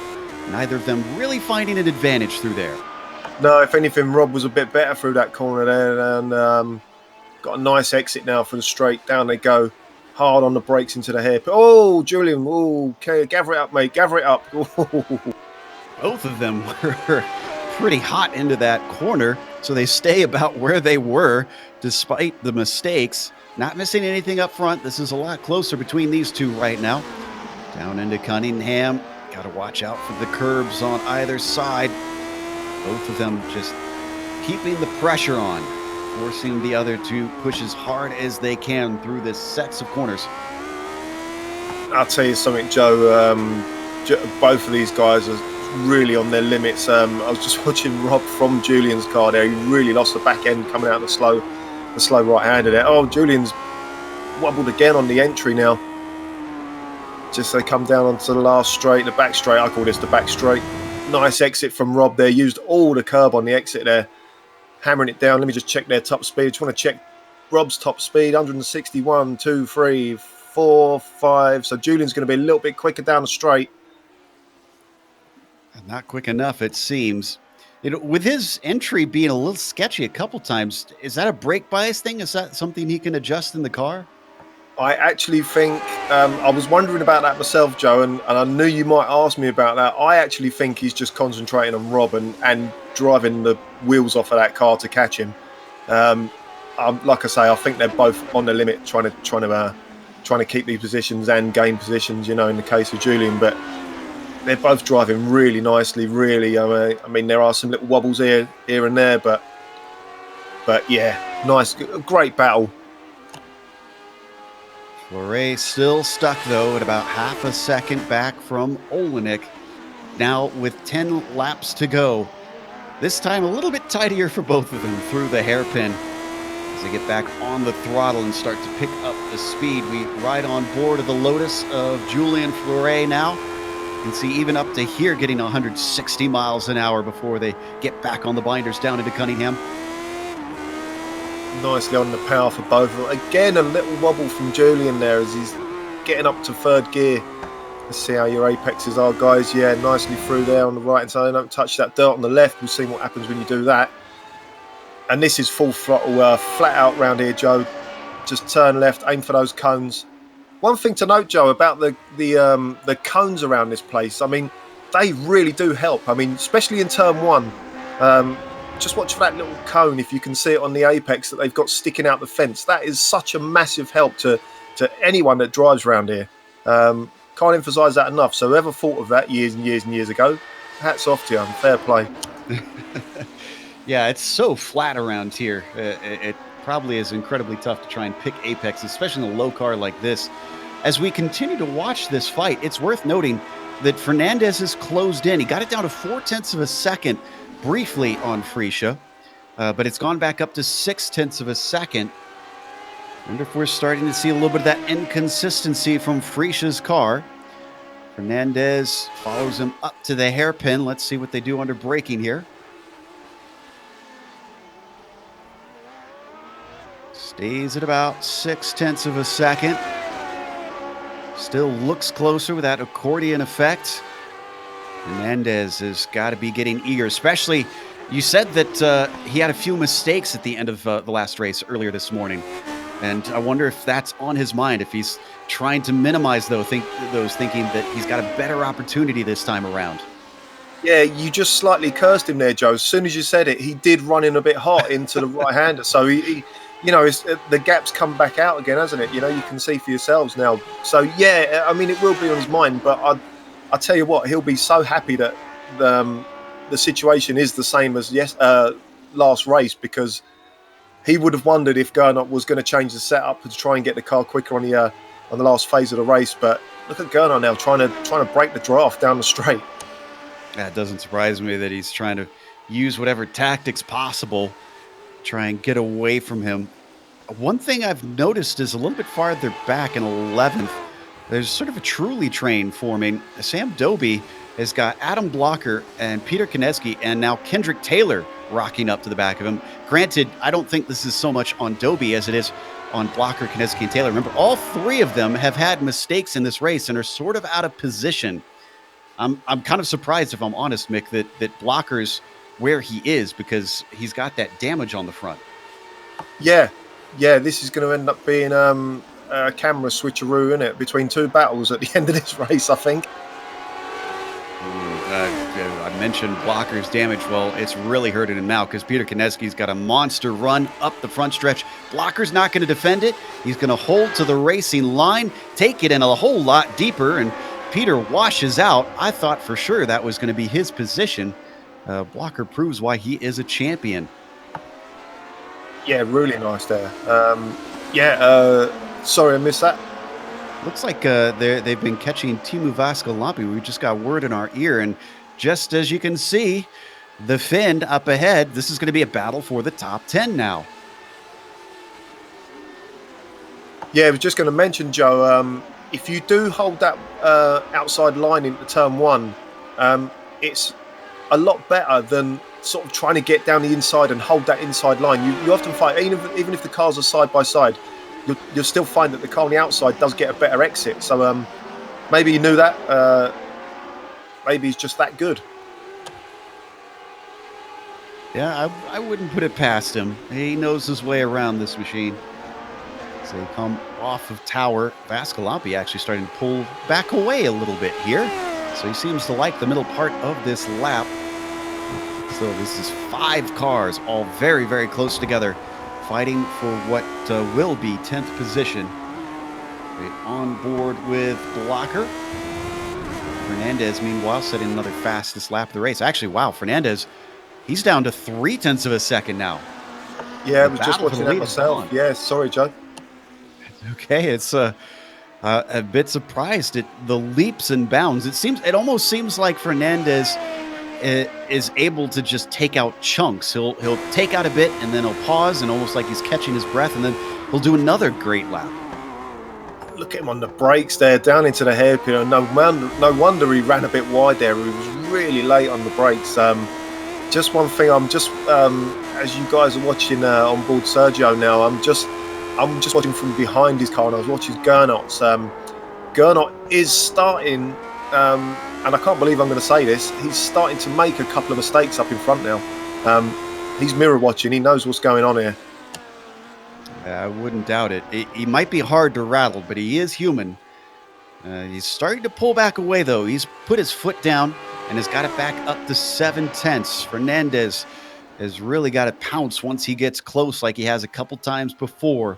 [SPEAKER 2] Neither of them really finding an advantage through there.
[SPEAKER 3] No, if anything, Rob was a bit better through that corner there, and got a nice exit now from the straight. Down they go, hard on the brakes into the hairpin. Oh, Julian, okay, gather it up, mate, gather it up.
[SPEAKER 2] Both of them were pretty hot into that corner, so they stay about where they were despite the mistakes. Not missing anything up front. This is a lot closer between these two right now. Down into Cunningham. Got to watch out for the curbs on either side. Both of them just keeping the pressure on, forcing the other to push as hard as they can through this sets of corners.
[SPEAKER 3] I'll tell you something, Joe. Both of these guys are really on their limits. I was just watching Rob from Julian's car there. He really lost the back end coming out of the slow right-hander there. Oh, Julian's wobbled again on the entry now. Just they come down onto the last straight, the back straight. I call this the back straight. Nice exit from Rob there. Used all the curb on the exit there. Hammering it down. Let me just check their top speed. Just want to check Rob's top speed. 161, 2, 3, 4, 5. So Julian's going to be a little bit quicker down the straight.
[SPEAKER 2] Not quick enough, it seems. With his entry being a little sketchy a couple times, is that a brake bias thing? Is that something he can adjust in the car?
[SPEAKER 3] I actually think, I was wondering about that myself, Joe, and I knew you might ask me about that. I actually think he's just concentrating on Rob and driving the wheels off of that car to catch him. Like I say, I think they're both on the limit, trying to keep these positions and gain positions. You know, in the case of Julian, but they're both driving really nicely. Really, I mean, there are some little wobbles here and there, but yeah, nice, great battle.
[SPEAKER 2] Fleuret still stuck, though, at about half a second back from Olenek. Now with 10 laps to go. This time a little bit tidier for both of them through the hairpin. As they get back on the throttle and start to pick up the speed, we ride on board of the Lotus of Julien Fleuret now. You can see even up to here getting 160 miles an hour before they get back on the binders down into Cunningham.
[SPEAKER 3] Nicely on the power for both of them. Again, a little wobble from Julian there as he's getting up to third gear. Let's see how your apexes are, guys. Yeah, nicely through there on the right hand side. Don't touch that dirt on the left. We'll see what happens when you do that. And this is full throttle, flat out round here, Joe. Just turn left, aim for those cones. One thing to note, Joe, about the cones around this place. I mean, they really do help. I mean, especially in turn 1. Just watch for that little cone, if you can see it on the apex that they've got sticking out the fence. That is such a massive help to anyone that drives around here. Can't emphasise that enough. So whoever thought of that years and years and years ago, hats off to you. Fair play.
[SPEAKER 2] Yeah, it's so flat around here. It probably is incredibly tough to try and pick apex, especially in a low car like this. As we continue to watch this fight, it's worth noting that Fernandez has closed in. He got it down to 0.4 of a second briefly on Freesia, but it's gone back up to 0.6 of a second. Wonder if we're starting to see a little bit of that inconsistency from Freesia's car. Fernandez follows him up to the hairpin. Let's see what they do under braking here. Stays at about 0.6 of a second. Still looks closer with that accordion effect. Fernandez has got to be getting eager, especially you said that he had a few mistakes at the end of the last race earlier this morning. And I wonder if that's on his mind, if he's trying to minimize those, thinking that he's got a better opportunity this time around.
[SPEAKER 3] Yeah, you just slightly cursed him there, Joe. As soon as you said it, he did run in a bit hot into the right-hander. So, he you know, the gap's come back out again, hasn't it? You know, you can see for yourselves now. So, yeah, I mean, it will be on his mind, but I tell you what, he'll be so happy that the situation is the same as last race, because he would have wondered if Gernot was going to change the setup to try and get the car quicker on the last phase of the race. But look at Gernot now trying to break the draft down the straight.
[SPEAKER 2] That doesn't surprise me that he's trying to use whatever tactics possible, try and get away from him. One thing I've noticed is a little bit farther back in 11th, there's sort of a truly train forming. Sam Doby has got Adam Blocker and Peter Konecki and now Kendrick Taylor rocking up to the back of him. Granted, I don't think this is so much on Doby as it is on Blocker, Konecki, and Taylor. Remember, all three of them have had mistakes in this race and are sort of out of position. I'm kind of surprised, if I'm honest, Mick, that Blocker's where he is, because he's got that damage on the front.
[SPEAKER 3] Yeah, this is going to end up being a camera switcheroo, isn't it, between two battles at the end of this race, I think.
[SPEAKER 2] I mentioned Blocker's damage. Well, it's really hurting him now because Peter Konecki's got a monster run up the front stretch. Blocker's not going to defend it. He's going to hold to the racing line, take it in a whole lot deeper, and Peter washes out. I thought for sure that was going to be his position. Blocker proves why he is a champion.
[SPEAKER 3] Yeah, really nice there. Sorry I missed that.
[SPEAKER 2] Looks like they've been catching Timu Vascolampi. We just got word in our ear, and just as you can see, the Finn up ahead, this is going to be a battle for the top 10 now.
[SPEAKER 3] Yeah, I was just going to mention, Joe, if you do hold that outside line into turn one, it's a lot better than sort of trying to get down the inside and hold that inside line. You often find, even if the cars are side by side, you'll still find that the car on the outside does get a better exit. So maybe you knew that. Maybe he's just that good.
[SPEAKER 2] Yeah, I wouldn't put it past him. He knows his way around this machine. So they come off of Tower. Vascolampi actually starting to pull back away a little bit here. So he seems to like the middle part of this lap. So this is 5 cars, all very, very close together, fighting for what will be 10th position. On board with Blocker. Fernandez, meanwhile, setting another fastest lap of the race. Actually, wow, Fernandez, he's down to 0.3 of a second now.
[SPEAKER 3] Yeah, I was just watching that myself. Yeah, sorry, Joe.
[SPEAKER 2] Okay, it's a bit surprised at the leaps and bounds. It almost seems like Fernandez is able to just take out chunks. He'll take out a bit and then he'll pause and almost like he's catching his breath, and then he'll do another great lap.
[SPEAKER 3] Look at him on the brakes there, down into the hairpin. No wonder he ran a bit wide there. He was really late on the brakes. Just one thing, as you guys are watching on board Sergio now, I'm just watching from behind his car, and I was watching Gernot's. Gernot is starting, and I can't believe I'm going to say this, he's starting to make a couple of mistakes up in front now. He's mirror watching. He knows what's going on here.
[SPEAKER 2] I wouldn't doubt it. He might be hard to rattle, but he is human. He's starting to pull back away, though. He's put his foot down and has got it back up to 0.7. Fernandez has really got to pounce once he gets close, like he has a couple times before.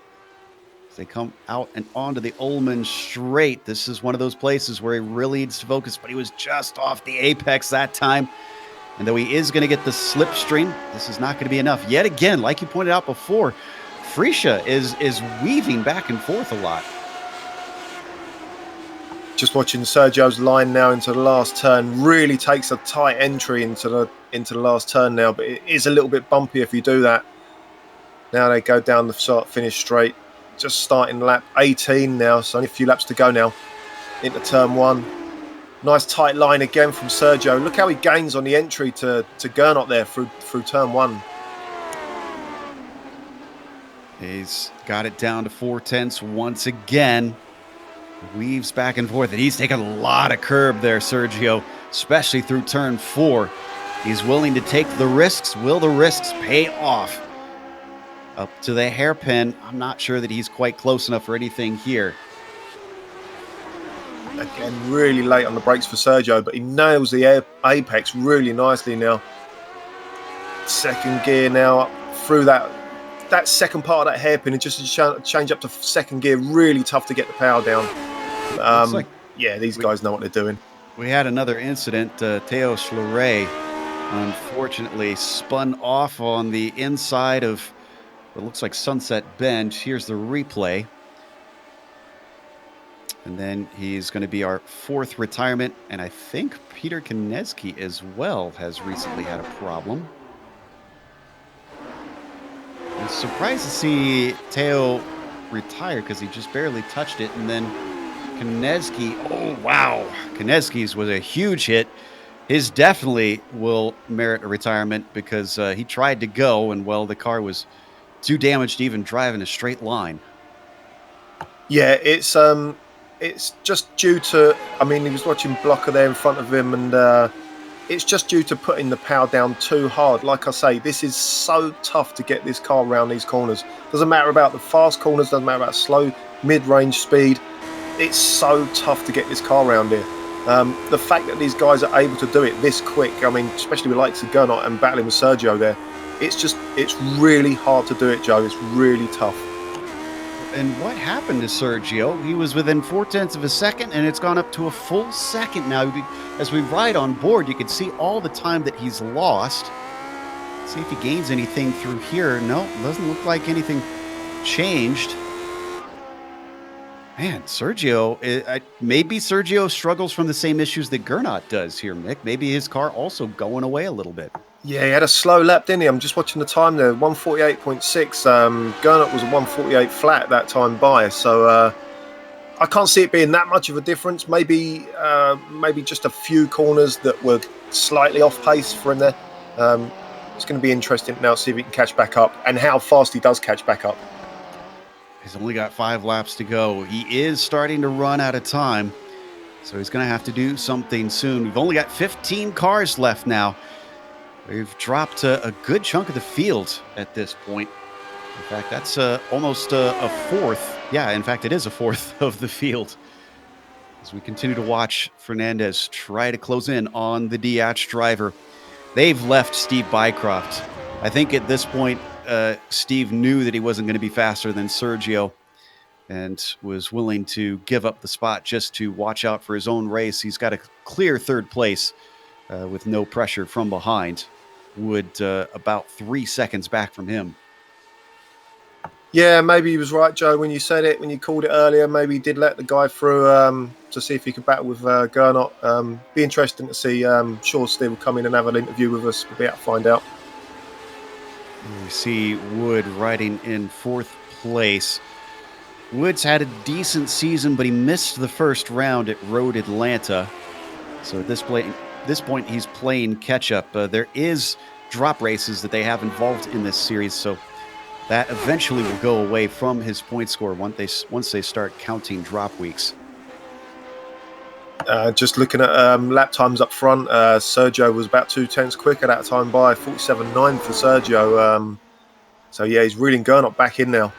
[SPEAKER 2] As they come out and onto the Ullman straight, this is one of those places where he really needs to focus, but he was just off the apex that time. And though he is going to get the slipstream, this is not going to be enough. Yet again, like you pointed out before, Frisha is weaving back and forth a lot.
[SPEAKER 3] Just watching Sergio's line now into the last turn. Really takes a tight entry into the last turn now, but it is a little bit bumpy if you do that. Now they go down the start finish straight. Just starting lap 18 now, so only a few laps to go now into turn 1. Nice tight line again from Sergio. Look how he gains on the entry to Gernot there through turn 1.
[SPEAKER 2] He's got it down to 0.4 once again. Weaves back and forth, and he's taking a lot of curb there, Sergio, especially through turn 4. He's willing to take the risks. Will the risks pay off? Up to the hairpin. I'm not sure that he's quite close enough for anything here.
[SPEAKER 3] Again, really late on the brakes for Sergio, but he nails the apex really nicely now. Second gear now up through that second part of that hairpin, and just to change up to second gear, really tough to get the power down.
[SPEAKER 2] Like
[SPEAKER 3] yeah, these guys know what they're doing.
[SPEAKER 2] We had another incident. Theo Schleret Unfortunately, spun off on the inside of what looks like Sunset Bend. Here's the replay. And then he's going to be our 4th retirement. And I think Peter Konecki as well has recently had a problem. I'm surprised to see Teo retire because he just barely touched it. And then Konecki, oh, wow. Konecki's was a huge hit. His definitely will merit a retirement because he tried to go and, well, the car was too damaged to even drive in a straight line.
[SPEAKER 3] Yeah, it's just due to, I mean, he was watching Blocker there in front of him, and it's just due to putting the power down too hard. Like I say, this is so tough to get this car around these corners. Doesn't matter about the fast corners, doesn't matter about slow, mid-range speed. It's so tough to get this car around here. The fact that these guys are able to do it this quick, I mean, especially with likes of Gernot and battling with Sergio there, it's really hard to do it, Joe. It's really tough.
[SPEAKER 2] And what happened to Sergio? He was within 0.4 of a second, and it's gone up to a full second now. As we ride on board, you can see all the time that he's lost. See if he gains anything through here. No, doesn't look like anything changed. Man, Sergio, maybe Sergio struggles from the same issues that Gernot does here, Mick. Maybe his car also going away a little bit.
[SPEAKER 3] Yeah, he had a slow lap, didn't he? I'm just watching the time there, 148.6. Gernot was a 148 flat that time by, so I can't see it being that much of a difference. Maybe just a few corners that were slightly off pace for him there. It's going to be interesting now to see if he can catch back up and how fast he does catch back up.
[SPEAKER 2] He's only got 5 laps to go. He is starting to run out of time, so he's going to have to do something soon. We've only got 15 cars left now. We've dropped a good chunk of the field at this point. In fact, that's almost a 4th. Yeah, in fact, it is a 4th of the field. As we continue to watch Fernandez try to close in on the Diatch driver. They've left Steve Bycroft. I think at this point, Steve knew that he wasn't going to be faster than Sergio and was willing to give up the spot just to watch out for his own race. He's got a clear 3rd place with no pressure from behind. Wood about 3 seconds back from him.
[SPEAKER 3] Yeah, maybe he was right, Joe, when you said it, when you called it earlier. Maybe he did let the guy through to see if he could battle with Gernot. Be interesting to see. Sure, Steve will come in and have an interview with us. We'll be able to find out.
[SPEAKER 2] We see Wood riding in 4th place. Wood's had a decent season, but he missed the first round at Road Atlanta. So at this point, he's playing catch-up. There is drop races that they have involved in this series, so that eventually will go away from his point score once they start counting drop weeks.
[SPEAKER 3] Just looking at lap times up front, Sergio was about 0.2 quicker that time by 47.9 for Sergio. So yeah, he's reeling Gernot back in now.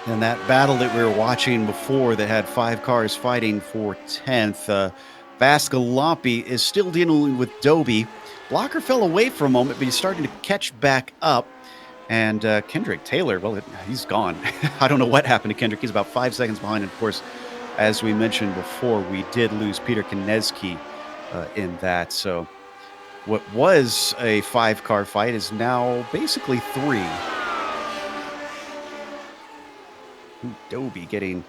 [SPEAKER 2] And that battle that we were watching before that had 5 cars fighting for 10th, Vascalampi is still dealing with Dobie. Blocker fell away for a moment, but he's starting to catch back up. And Kendrick Taylor, well, he's gone. I don't know what happened to Kendrick. He's about 5 seconds behind. And of course, as we mentioned before, we did lose Peter Konecki in that. So what was a 5-car fight is now basically 3. Dobie getting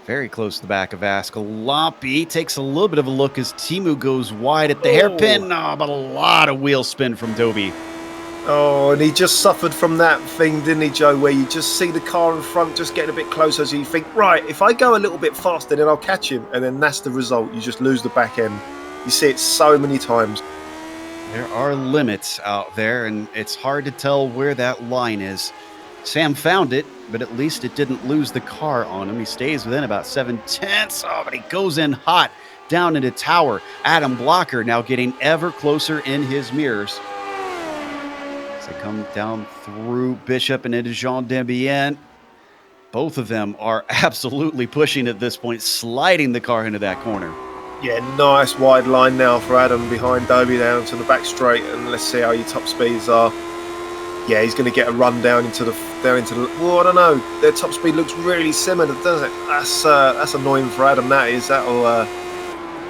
[SPEAKER 2] very close to the back of Vascalampi. Takes a little bit of a look as Timu goes wide at the hairpin. Oh, but a lot of wheel spin from Dobie.
[SPEAKER 3] Oh, and he just suffered from that thing, didn't he, Joe, where you just see the car in front just getting a bit closer, so you think, right, if I go a little bit faster, then I'll catch him, and then that's the result. You just lose the back end. You see it so many times.
[SPEAKER 2] There are limits out there, and it's hard to tell where that line is. Sam found it, but at least it didn't lose the car on him. He stays within about 7/10. Oh, but he goes in hot down into tower. Adam Blocker now getting ever closer in his mirrors. They come down through Bishop and into Jean Dembien. Both of them are absolutely pushing at this point, sliding the car into that corner.
[SPEAKER 3] Yeah, nice wide line now for Adam behind Dobie down to the back straight, and let's see how your top speeds are. Yeah, he's going to get a run down into the. Oh, I don't know. Their top speed looks really similar, doesn't it? That's annoying for Adam. That is.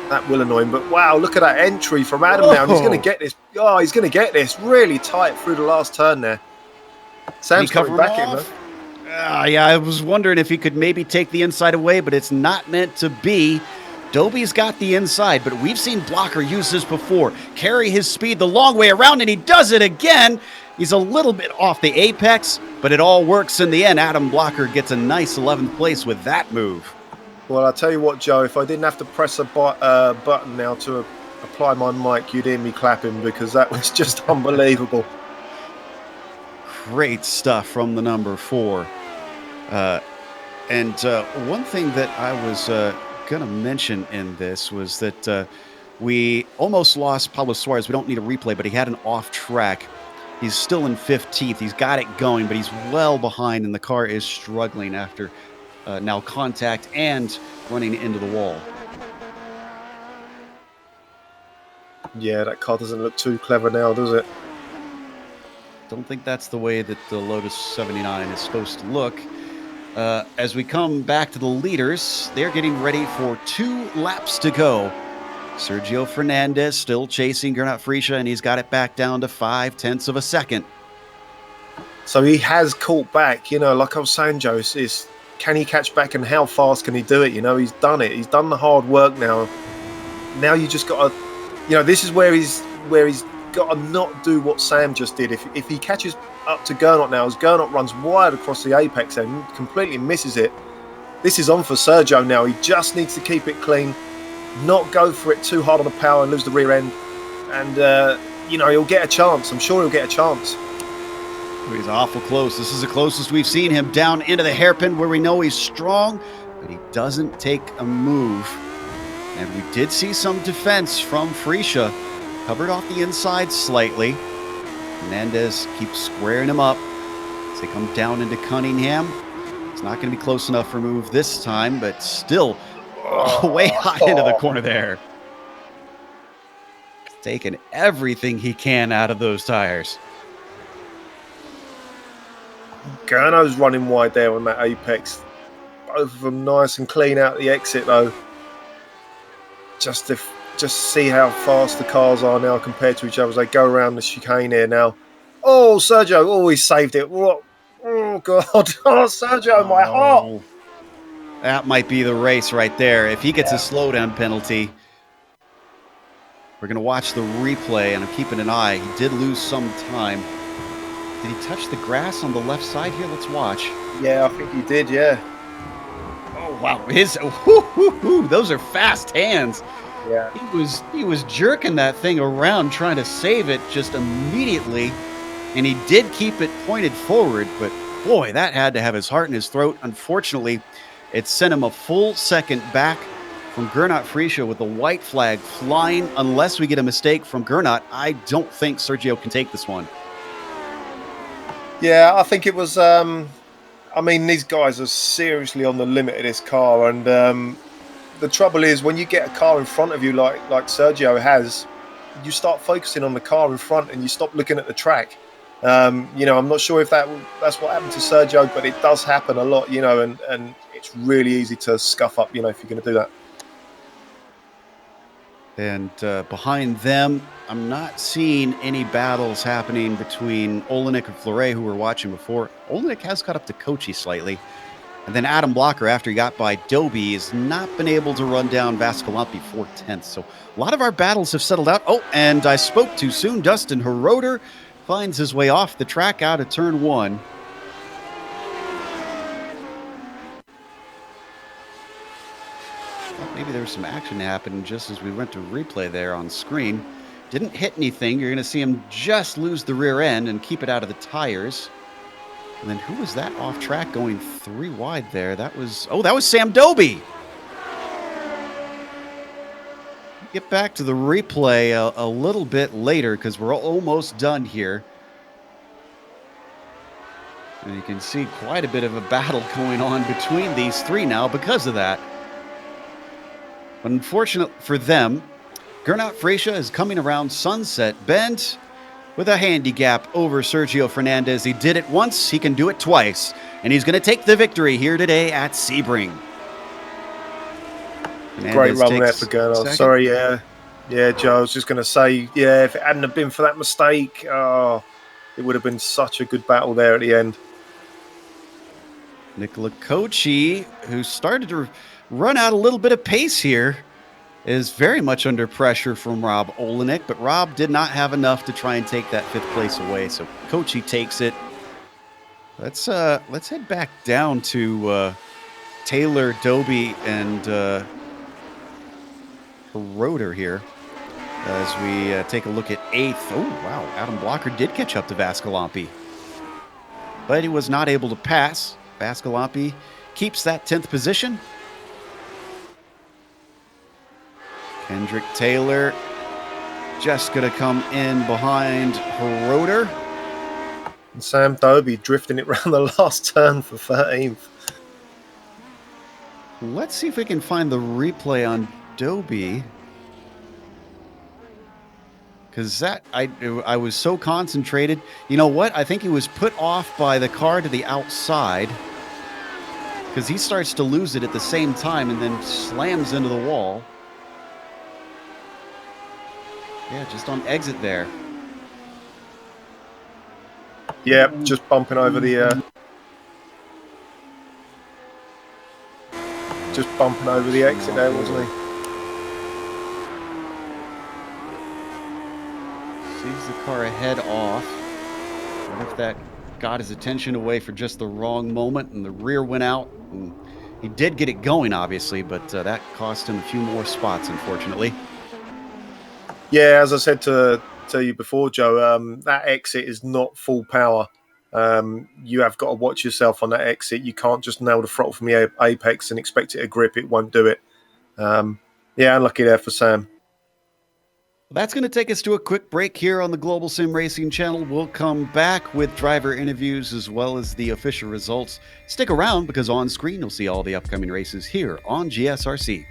[SPEAKER 3] That will annoy him. But wow, look at that entry from Adam now. And he's going to get this. Oh, he's going to get this really tight through the last turn there. Sam's coming back in, man.
[SPEAKER 2] Yeah, I was wondering if he could maybe take the inside away, but it's not meant to be. Dobie's got the inside, but we've seen Blocker use this before. Carry his speed the long way around, and he does it again. He's a little bit off the apex, but it all works in the end. Adam Blocker gets a nice 11th place with that move.
[SPEAKER 3] Well, I'll tell you what, Joe, if I didn't have to press a button now to apply my mic, you'd hear me clapping because that was just unbelievable.
[SPEAKER 2] Great stuff from the number 4. And one thing that I was going to mention in this was that we almost lost Pablo Suarez. We don't need a replay, but he had an off track. He's still in 15th. He's got it going, but he's well behind, and the car is struggling after now contact and running into the wall.
[SPEAKER 3] Yeah, that car doesn't look too clever now, does it?
[SPEAKER 2] Don't think that's the way that the Lotus 79 is supposed to look. As we come back to the leaders, they're getting ready for 2 laps to go. Sergio Fernandez still chasing Gernot Frische, and he's got it back down to 0.5 of a second.
[SPEAKER 3] So he has caught back, like I was saying, Joe, is can he catch back and how fast can he do it? He's done it. He's done the hard work now. Now you just got to, this is where he's got to not do what Sam just did. If he catches up to Gernot now, as Gernot runs wide across the apex and completely misses it, this is on for Sergio now. He just needs to keep it clean, not go for it too hard on the power and lose the rear end. And, he'll get a chance. I'm sure he'll get a chance.
[SPEAKER 2] He's awful close. This is the closest we've seen him down into the hairpin where we know he's strong, but he doesn't take a move. And we did see some defense from Frische. Covered off the inside slightly. Fernandez keeps squaring him up as they come down into Cunningham. It's not going to be close enough for a move this time, but still way high into the corner there. Taking everything he can out of those tires.
[SPEAKER 3] Gernot's running wide there on that apex. Both of them nice and clean out the exit, though. Just see how fast the cars are now compared to each other as they go around the chicane here now. Oh, Sergio. Oh, he saved it. What? Oh, God. Oh, Sergio, my heart.
[SPEAKER 2] That might be the race right there. If he gets a slowdown penalty, we're going to watch the replay, and I'm keeping an eye. He did lose some time. Did he touch the grass on the left side here? Let's watch.
[SPEAKER 3] Yeah, I think he did, yeah.
[SPEAKER 2] Oh, wow. Those are fast hands.
[SPEAKER 3] Yeah.
[SPEAKER 2] He was jerking that thing around trying to save it just immediately, and he did keep it pointed forward, but boy, that had to have his heart in his throat. Unfortunately, it sent him a full second back from Gernot Frische with the white flag flying. Unless we get a mistake from Gernot, I don't think Sergio can take this one.
[SPEAKER 3] Yeah, I think it was, these guys are seriously on the limit of this car, and the trouble is when you get a car in front of you like Sergio has, you start focusing on the car in front and you stop looking at the track. I'm not sure if that's what happened to Sergio, but it does happen a lot, and it's really easy to scuff up, if you're going to do that.
[SPEAKER 2] And behind them, I'm not seeing any battles happening between Olenek and Fleuret, who we were watching before. Olenek has got up to Kochi slightly. And then Adam Blocker, after he got by Dobie, has not been able to run down Vascalampi 4/10. So a lot of our battles have settled out. Oh, and I spoke too soon. Dustin Heroder finds his way off the track out of turn 1. Maybe there was some action happening just as we went to replay there on screen. Didn't hit anything. You're going to see him just lose the rear end and keep it out of the tires. And then who was that off track going 3 wide there? That was Sam Dobie. Get back to the replay a little bit later because we're almost done here. And you can see quite a bit of a battle going on between these 3 now because of that. But unfortunate for them, Gernot Frische is coming around Sunset Bend with a handicap over Sergio Fernandez. He did it once, he can do it twice, and he's going to take the victory here today at Sebring.
[SPEAKER 3] Great run there
[SPEAKER 2] takes
[SPEAKER 3] for Gernot.
[SPEAKER 2] second.
[SPEAKER 3] Sorry, yeah, Joe. I was just going to say, yeah, if it hadn't have been for that mistake, it would have been such a good battle there at the end.
[SPEAKER 2] Nicola Kochi, who started to run out a little bit of pace here, is very much under pressure from Rob Olenek, but Rob did not have enough to try and take that 5th place away, so Kochi takes it. Let's head back down to Taylor, Doby, and Rotor here as we take a look at 8th. Oh, wow, Adam Blocker did catch up to Vascalampi, but he was not able to pass. Vascalampi keeps that 10th position. Kendrick Taylor just going to come in behind Rotor.
[SPEAKER 3] And Sam Doby drifting it around the last turn for 13th.
[SPEAKER 2] Let's see if we can find the replay on Doby. Because I was so concentrated. You know what? I think he was put off by the car to the outside. Because he starts to lose it at the same time and then slams into the wall. Yeah, just on exit there.
[SPEAKER 3] Yeah, just bumping over the exit there, wasn't he?
[SPEAKER 2] Sees the car ahead off. What if that got his attention away for just the wrong moment and the rear went out? And he did get it going, obviously, but that cost him a few more spots, unfortunately.
[SPEAKER 3] Yeah, as I said to you before, Joe, that exit is not full power. You have got to watch yourself on that exit. You can't just nail the throttle from the apex and expect it to grip. It won't do it. Yeah, unlucky there for Sam.
[SPEAKER 2] That's going to take us to a quick break here on the Global Sim Racing Channel. We'll come back with driver interviews as well as the official results. Stick around because on screen you'll see all the upcoming races here on GSRC.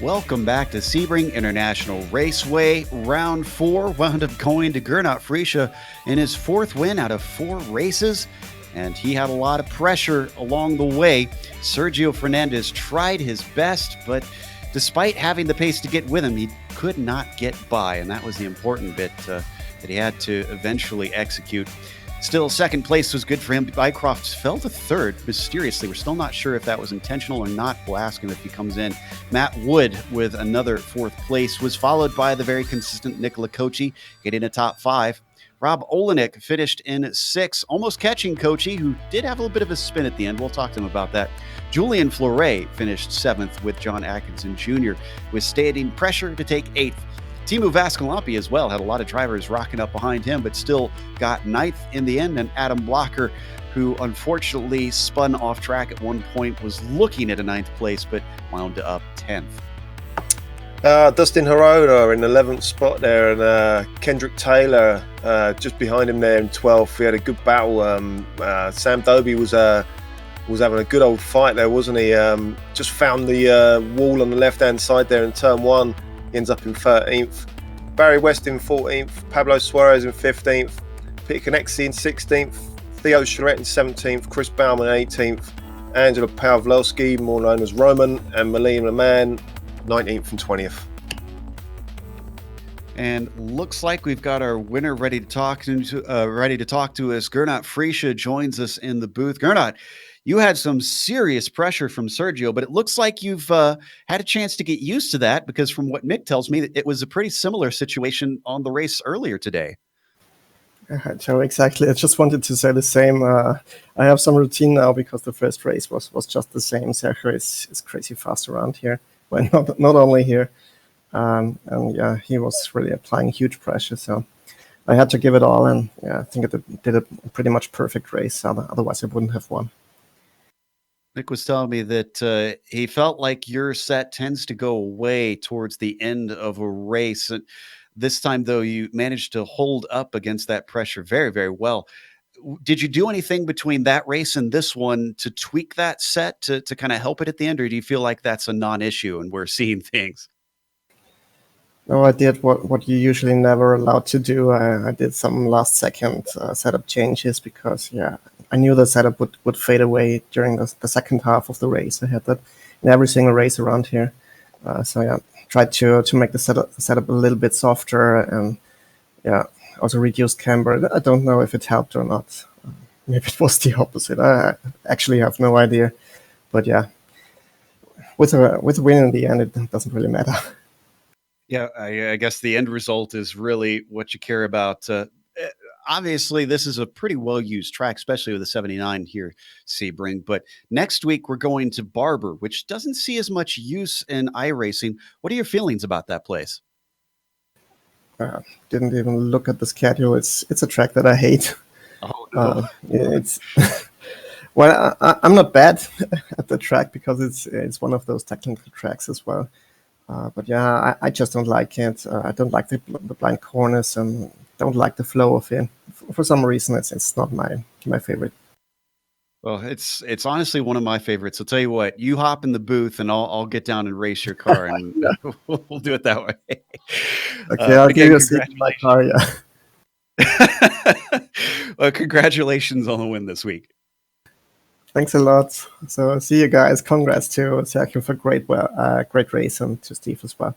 [SPEAKER 2] Welcome back to Sebring International Raceway. Round 4 wound up going to Gernot Frische in his 4th win out of 4 races, and he had a lot of pressure along the way. Sergio Fernandez tried his best, but despite having the pace to get with him, he could not get by, and that was the important bit that he had to eventually execute. Still, 2nd place was good for him. Bycroft fell to 3rd, mysteriously. We're still not sure if that was intentional or not. We'll ask him if he comes in. Matt Wood, with another 4th place, was followed by the very consistent Nicola Kochi, getting a top 5. Rob Olenek finished in 6th, almost catching Kochi, who did have a little bit of a spin at the end. We'll talk to him about that. Julian Fleuret finished 7th, with John Atkinson Jr., withstanding pressure to take 8th. Timu Vascalampi as well had a lot of drivers rocking up behind him, but still got 9th in the end. And Adam Blocker, who unfortunately spun off track at one point, was looking at a 9th place, but wound up 10th.
[SPEAKER 3] Dustin Hirona in 11th spot there, and Kendrick Taylor just behind him there in 12th. We had a good battle. Sam Doby was having a good old fight there, wasn't he? Just found the wall on the left-hand side there in turn 1. He ends up in 13th. Barry West in 14th. Pablo Suarez in 15th. Peter Konexi in 16th. Theo Charette in 17th. Chris Bauman 18th. Angela Pawlowski, more known as Roman, and Malene Leman 19th and 20th.
[SPEAKER 2] And looks like we've got our winner ready to talk to us. Gernot Frische joins us in the booth. Gernot, you had some serious pressure from Sergio, but it looks like you've had a chance to get used to that, because from what Mick tells me, it was a pretty similar situation on the race earlier today.
[SPEAKER 4] Joe, exactly. I just wanted to say the same. I have some routine now because the first race was just the same. Sergio is crazy fast around here. Well, not only here. And yeah, he was really applying huge pressure. So I had to give it all. And yeah, I think it did a pretty much perfect race. Otherwise, I wouldn't have won.
[SPEAKER 2] Nick was telling me that he felt like your set tends to go away towards the end of a race. And this time, though, you managed to hold up against that pressure very, very well. Did you do anything between that race and this one to tweak that set to kind of help it at the end? Or do you feel like that's a non-issue and we're seeing things?
[SPEAKER 4] No, I did what you usually never allowed to do. I did some last second setup changes because, yeah, I knew the setup would fade away during the second half of the race. I had that in every single race around here. So yeah, tried to make the setup a little bit softer, and yeah, also reduced camber. I don't know if it helped or not. Maybe it was the opposite. I actually have no idea. But yeah, with a win in the end, it doesn't really matter.
[SPEAKER 2] Yeah, I guess the end result is really what you care about. Obviously, this is a pretty well-used track, especially with the 79 here, Sebring. But next week, we're going to Barber, which doesn't see as much use in iRacing. What are your feelings about that place?
[SPEAKER 4] Didn't even look at the schedule. It's a track that I hate.
[SPEAKER 2] Oh, no.
[SPEAKER 4] It's well, I'm not bad at the track because it's one of those technical tracks as well. But yeah, I just don't like it. I don't like the blind corners and don't like the flow of it. For some reason, it's not my favorite.
[SPEAKER 2] Well, it's honestly one of my favorites. I'll tell you what, you hop in the booth and I'll get down and race your car, and we'll do it that way.
[SPEAKER 4] Okay, I'll give you a seat in my car, yeah.
[SPEAKER 2] Well, congratulations on the win this week.
[SPEAKER 4] Thanks a lot. So see you guys. Congrats to Sergio for great race, and to Steve as well.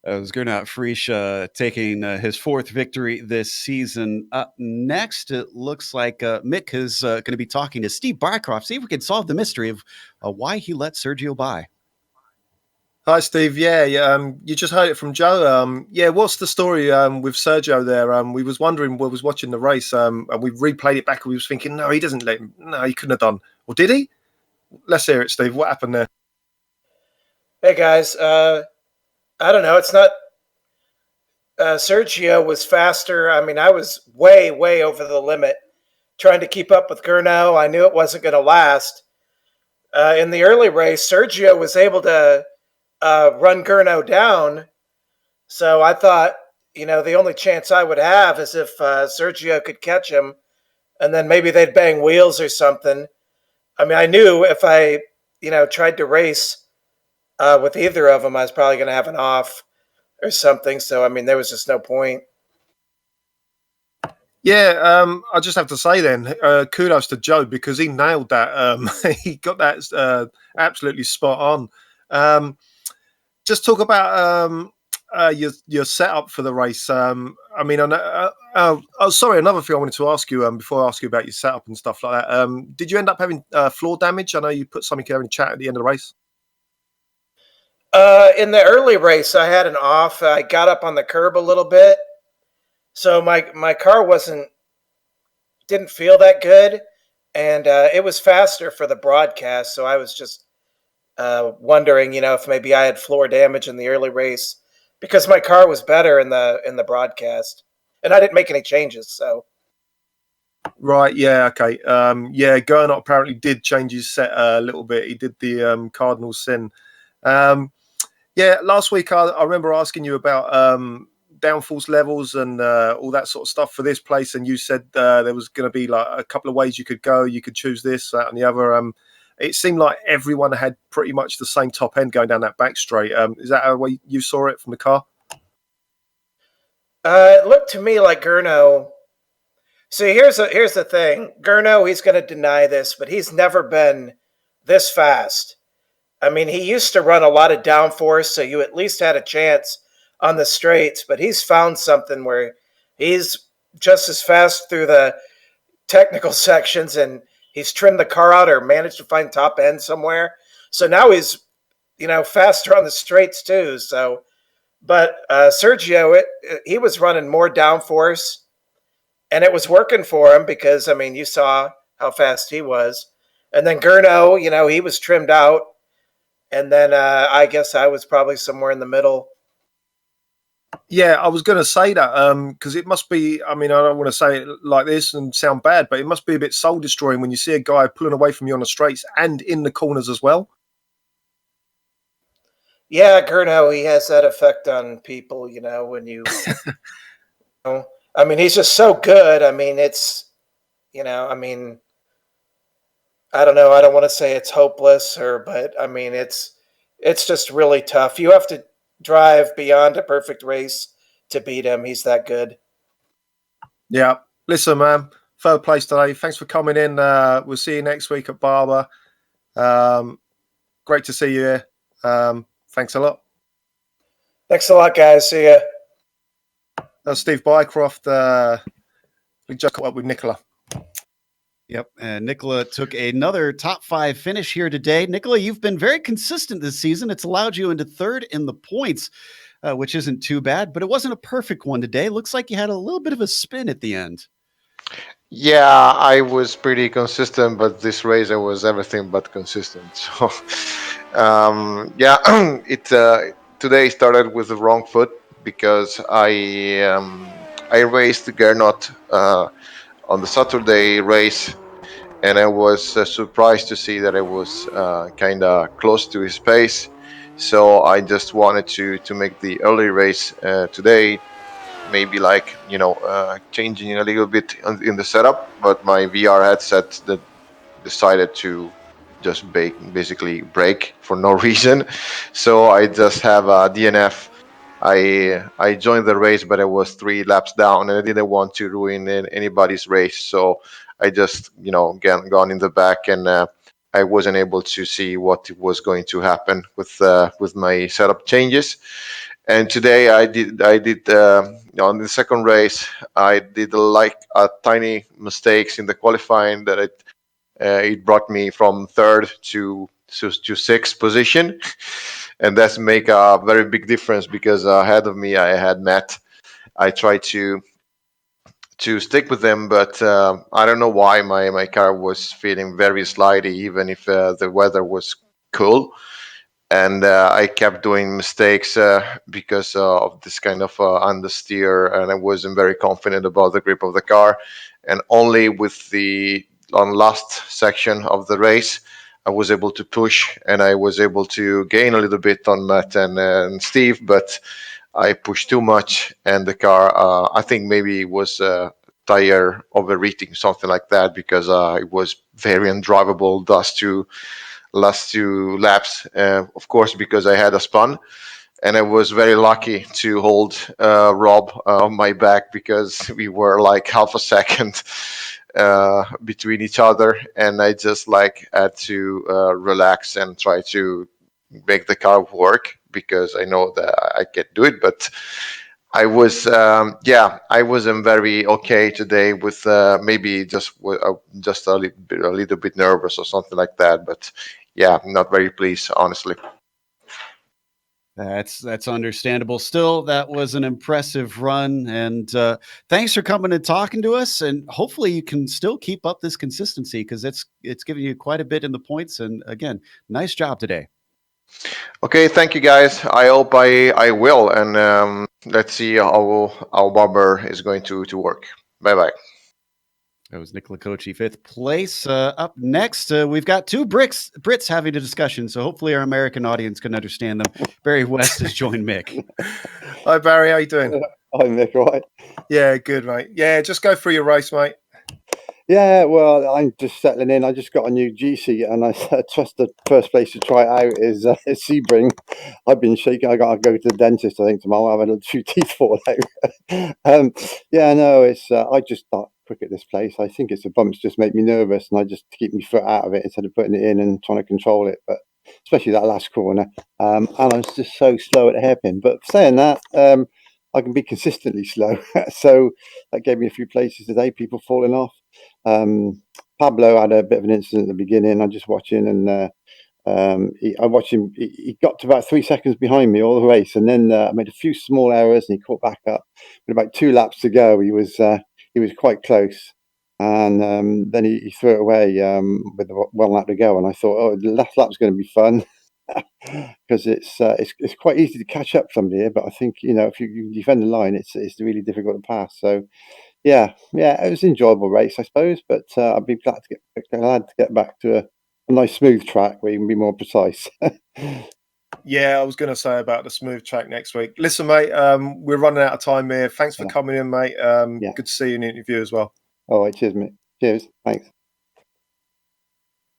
[SPEAKER 2] It was Gernot Frische taking his 4th victory this season. Up next, it looks like Mick is going to be talking to Steve Bycroft, see if we can solve the mystery of why he let Sergio by.
[SPEAKER 3] Hi, Steve. Yeah, you just heard it from Joe. Yeah, what's the story with Sergio there? We was wondering, we was watching the race, and we replayed it back, and we was thinking, no, he doesn't let him. No, he couldn't have done. Or did he? Let's hear it, Steve. What happened there?
[SPEAKER 5] Hey, guys. I don't know. It's not. Sergio was faster. I mean, I was way, way over the limit trying to keep up with Gernot. I knew it wasn't going to last. In the early race, Sergio was able to run Gernot down. So I thought, the only chance I would have is if Sergio could catch him, and then maybe they'd bang wheels or something. I mean, I knew if I, tried to race with either of them, I was probably going to have an off or something. So, I mean, there was just no point.
[SPEAKER 3] Yeah, I just have to say then, kudos to Joe because he nailed that. He got that absolutely spot on. Just talk about your setup for the race. I mean, sorry, another thing I wanted to ask you before I ask you about your setup and stuff like that. Did you end up having floor damage? I know you put something in the chat at the end of the race.
[SPEAKER 5] In the early race, I had an off. I got up on the curb a little bit, so my car didn't feel that good, and it was faster for the broadcast. So I was just wondering, if maybe I had floor damage in the early race because my car was better in the broadcast, and I didn't make any changes. So
[SPEAKER 3] Right, yeah, okay. Yeah, Gernot apparently did change his set a little bit. He did the Cardinal Sin. Yeah, last week I remember asking you about downforce levels and all that sort of stuff for this place, and you said there was going to be like a couple of ways you could go. You could choose this, that, and the other. It seemed like everyone had pretty much the same top end going down that back straight. Is that how you saw it from the car?
[SPEAKER 5] it looked to me like Gurno. See, here's the thing. Gurno, he's going to deny this, but he's never been this fast. I mean, he used to run a lot of downforce, so you at least had a chance on the straights, but he's found something where he's just as fast through the technical sections, and he's trimmed the car out or managed to find top end somewhere. So now he's, faster on the straights too. So, but Sergio, he was running more downforce, and it was working for him because, I mean, you saw how fast he was. And then Gurno, he was trimmed out. And then I guess I was probably somewhere in the middle.
[SPEAKER 3] Yeah, I was going to say that because it must be, I mean, I don't want to say it like this and sound bad, but it must be a bit soul destroying when you see a guy pulling away from you on the straights and in the corners as well.
[SPEAKER 5] Yeah, Gurno, he has that effect on people, when you, I mean, he's just so good. I mean, it's, I mean, I don't know. I don't want to say it's hopeless but I mean, it's just really tough. You have to drive beyond a perfect race to beat him. He's that good.
[SPEAKER 3] Yeah. Listen, man, third place today. Thanks for coming in. We'll see you next week at Barber. Great to see you here. Thanks a lot.
[SPEAKER 5] Thanks a lot, guys. See ya.
[SPEAKER 3] That's Steve Bycroft. We just caught up with Nicola.
[SPEAKER 2] Yep, and Nicola took another top 5 finish here today. Nicola, you've been very consistent this season. It's allowed you into third in the points, which isn't too bad, but it wasn't a perfect one today. Looks like you had a little bit of a spin at the end.
[SPEAKER 6] Yeah, I was pretty consistent, but this race I was everything but consistent. So, yeah, it today started with the wrong foot because I raced Gernot on the Saturday race, and I was surprised to see that I was kind of close to his pace. So I just wanted to make the early race today, maybe like changing a little bit in the setup. But my VR headset that decided to just basically break for no reason. So I just have a DNF. I joined the race, but I was 3 laps down, and I didn't want to ruin anybody's race. So I just, gone in the back, and I wasn't able to see what was going to happen with my setup changes. And today I did on the second race I did like a tiny mistakes in the qualifying that it brought me from third to 6th position. And that's make a very big difference because ahead of me I had Matt. I tried to stick with them, but I don't know why my car was feeling very slidey, even if the weather was cool. And I kept doing mistakes because of this kind of understeer, and I wasn't very confident about the grip of the car. And only with the last section of the race, I was able to push, and I was able to gain a little bit on Matt and Steve, but I pushed too much, and the car, I think maybe it was tire overheating, something like that, because it was very undrivable, thus to last 2 laps, of course, because I had a spun. And I was very lucky to hold Rob on my back, because we were like half a second between each other, and I just like had to relax and try to make the car work, because I know that I can do it. But I was, I wasn't very okay today with maybe just a little bit nervous or something like that. But yeah, not very pleased, honestly.
[SPEAKER 2] That's understandable. Still, that was an impressive run, and thanks for coming and talking to us. And hopefully, you can still keep up this consistency, because it's giving you quite a bit in the points. And again, nice job today.
[SPEAKER 6] Okay, thank you guys. I hope I will, and let's see how Barber is going to work. Bye bye.
[SPEAKER 2] That was Nick Lacochi, 5th place. Up next, we've got 2 Brits having a discussion, so hopefully our American audience can understand them. Barry West has joined Mick.
[SPEAKER 3] Hi Barry, how you doing?
[SPEAKER 7] Hi Mick, all right?
[SPEAKER 3] Yeah, good mate. Yeah, just go through your race, mate.
[SPEAKER 7] Yeah, well, I'm just settling in. I just got a new G seat, and I trust the first place to try it out is Sebring. I've been shaking. I got to go to the dentist, I think, tomorrow. I've had a few teeth fall out. Yeah, no, it's. I just start quick at this place. I think it's the bumps just make me nervous, and I just keep my foot out of it instead of putting it in and trying to control it. But especially that last corner, and I was just so slow at the hairpin. But saying that, I can be consistently slow, so that gave me a few places today. People falling off. Pablo had a bit of an incident at the beginning. I'm just watching, and I watched him. He got to about 3 seconds behind me all the race, and then I made a few small errors, and he caught back up. With about 2 laps to go, he was quite close, and then he threw it away with 1 lap to go. And I thought, oh, the last lap's going to be fun. Because it's quite easy to catch up from here, but I think if you defend the line, it's really difficult to pass. So yeah, it was an enjoyable race, I suppose, but I'd be glad to get back to a nice smooth track where you can be more precise.
[SPEAKER 3] Yeah, I was going to say about the smooth track next week. Listen, mate, we're running out of time here. Thanks for coming in, mate. Good to see you in the interview as well.
[SPEAKER 7] All right, cheers, mate. Cheers, thanks.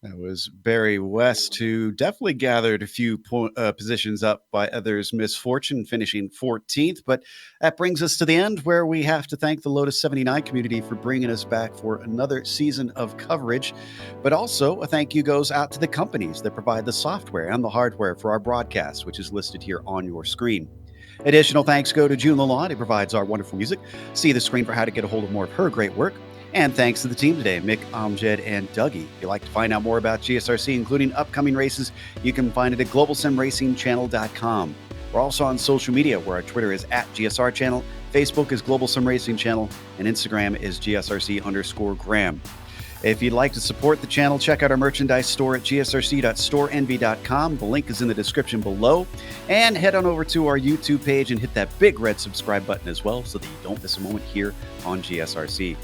[SPEAKER 2] That was Barry West, who definitely gathered a few positions up by others' misfortune, finishing 14th. But that brings us to the end, where we have to thank the Lotus 79 community for bringing us back for another season of coverage. But also, a thank you goes out to the companies that provide the software and the hardware for our broadcast, which is listed here on your screen. Additional thanks go to June Lalonde, who provides our wonderful music. See the screen for how to get a hold of more of her great work. And thanks to the team today, Mick, Amjed, and Dougie. If you'd like to find out more about GSRC, including upcoming races, you can find it at globalsimracingchannel.com. We're also on social media, where our Twitter is @GSR Channel, Facebook is Global SimRacing Channel, and Instagram is GSRC_Graham. If you'd like to support the channel, check out our merchandise store at gsrc.storenvy.com. The link is in the description below. And head on over to our YouTube page and hit that big red subscribe button as well, so that you don't miss a moment here on GSRC.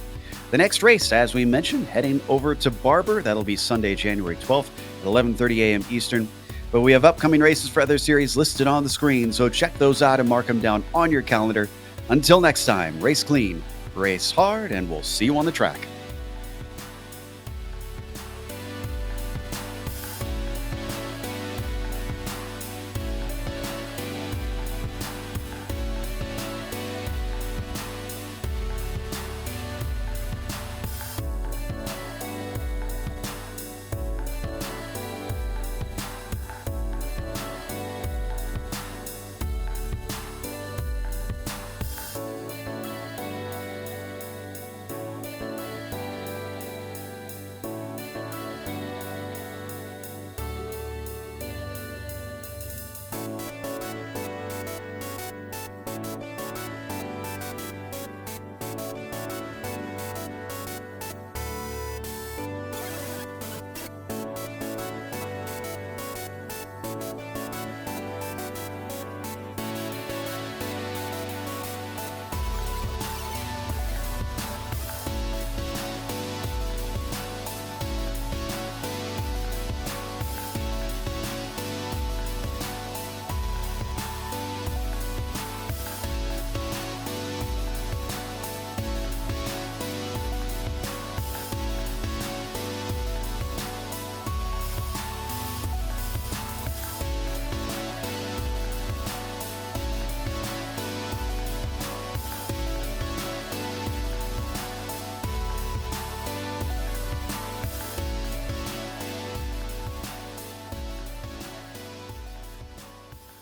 [SPEAKER 2] The next race, as we mentioned, heading over to Barber. That'll be Sunday, January 12th at 11:30 a.m. Eastern. But we have upcoming races for other series listed on the screen, so check those out and mark them down on your calendar. Until next time, race clean, race hard, and we'll see you on the track.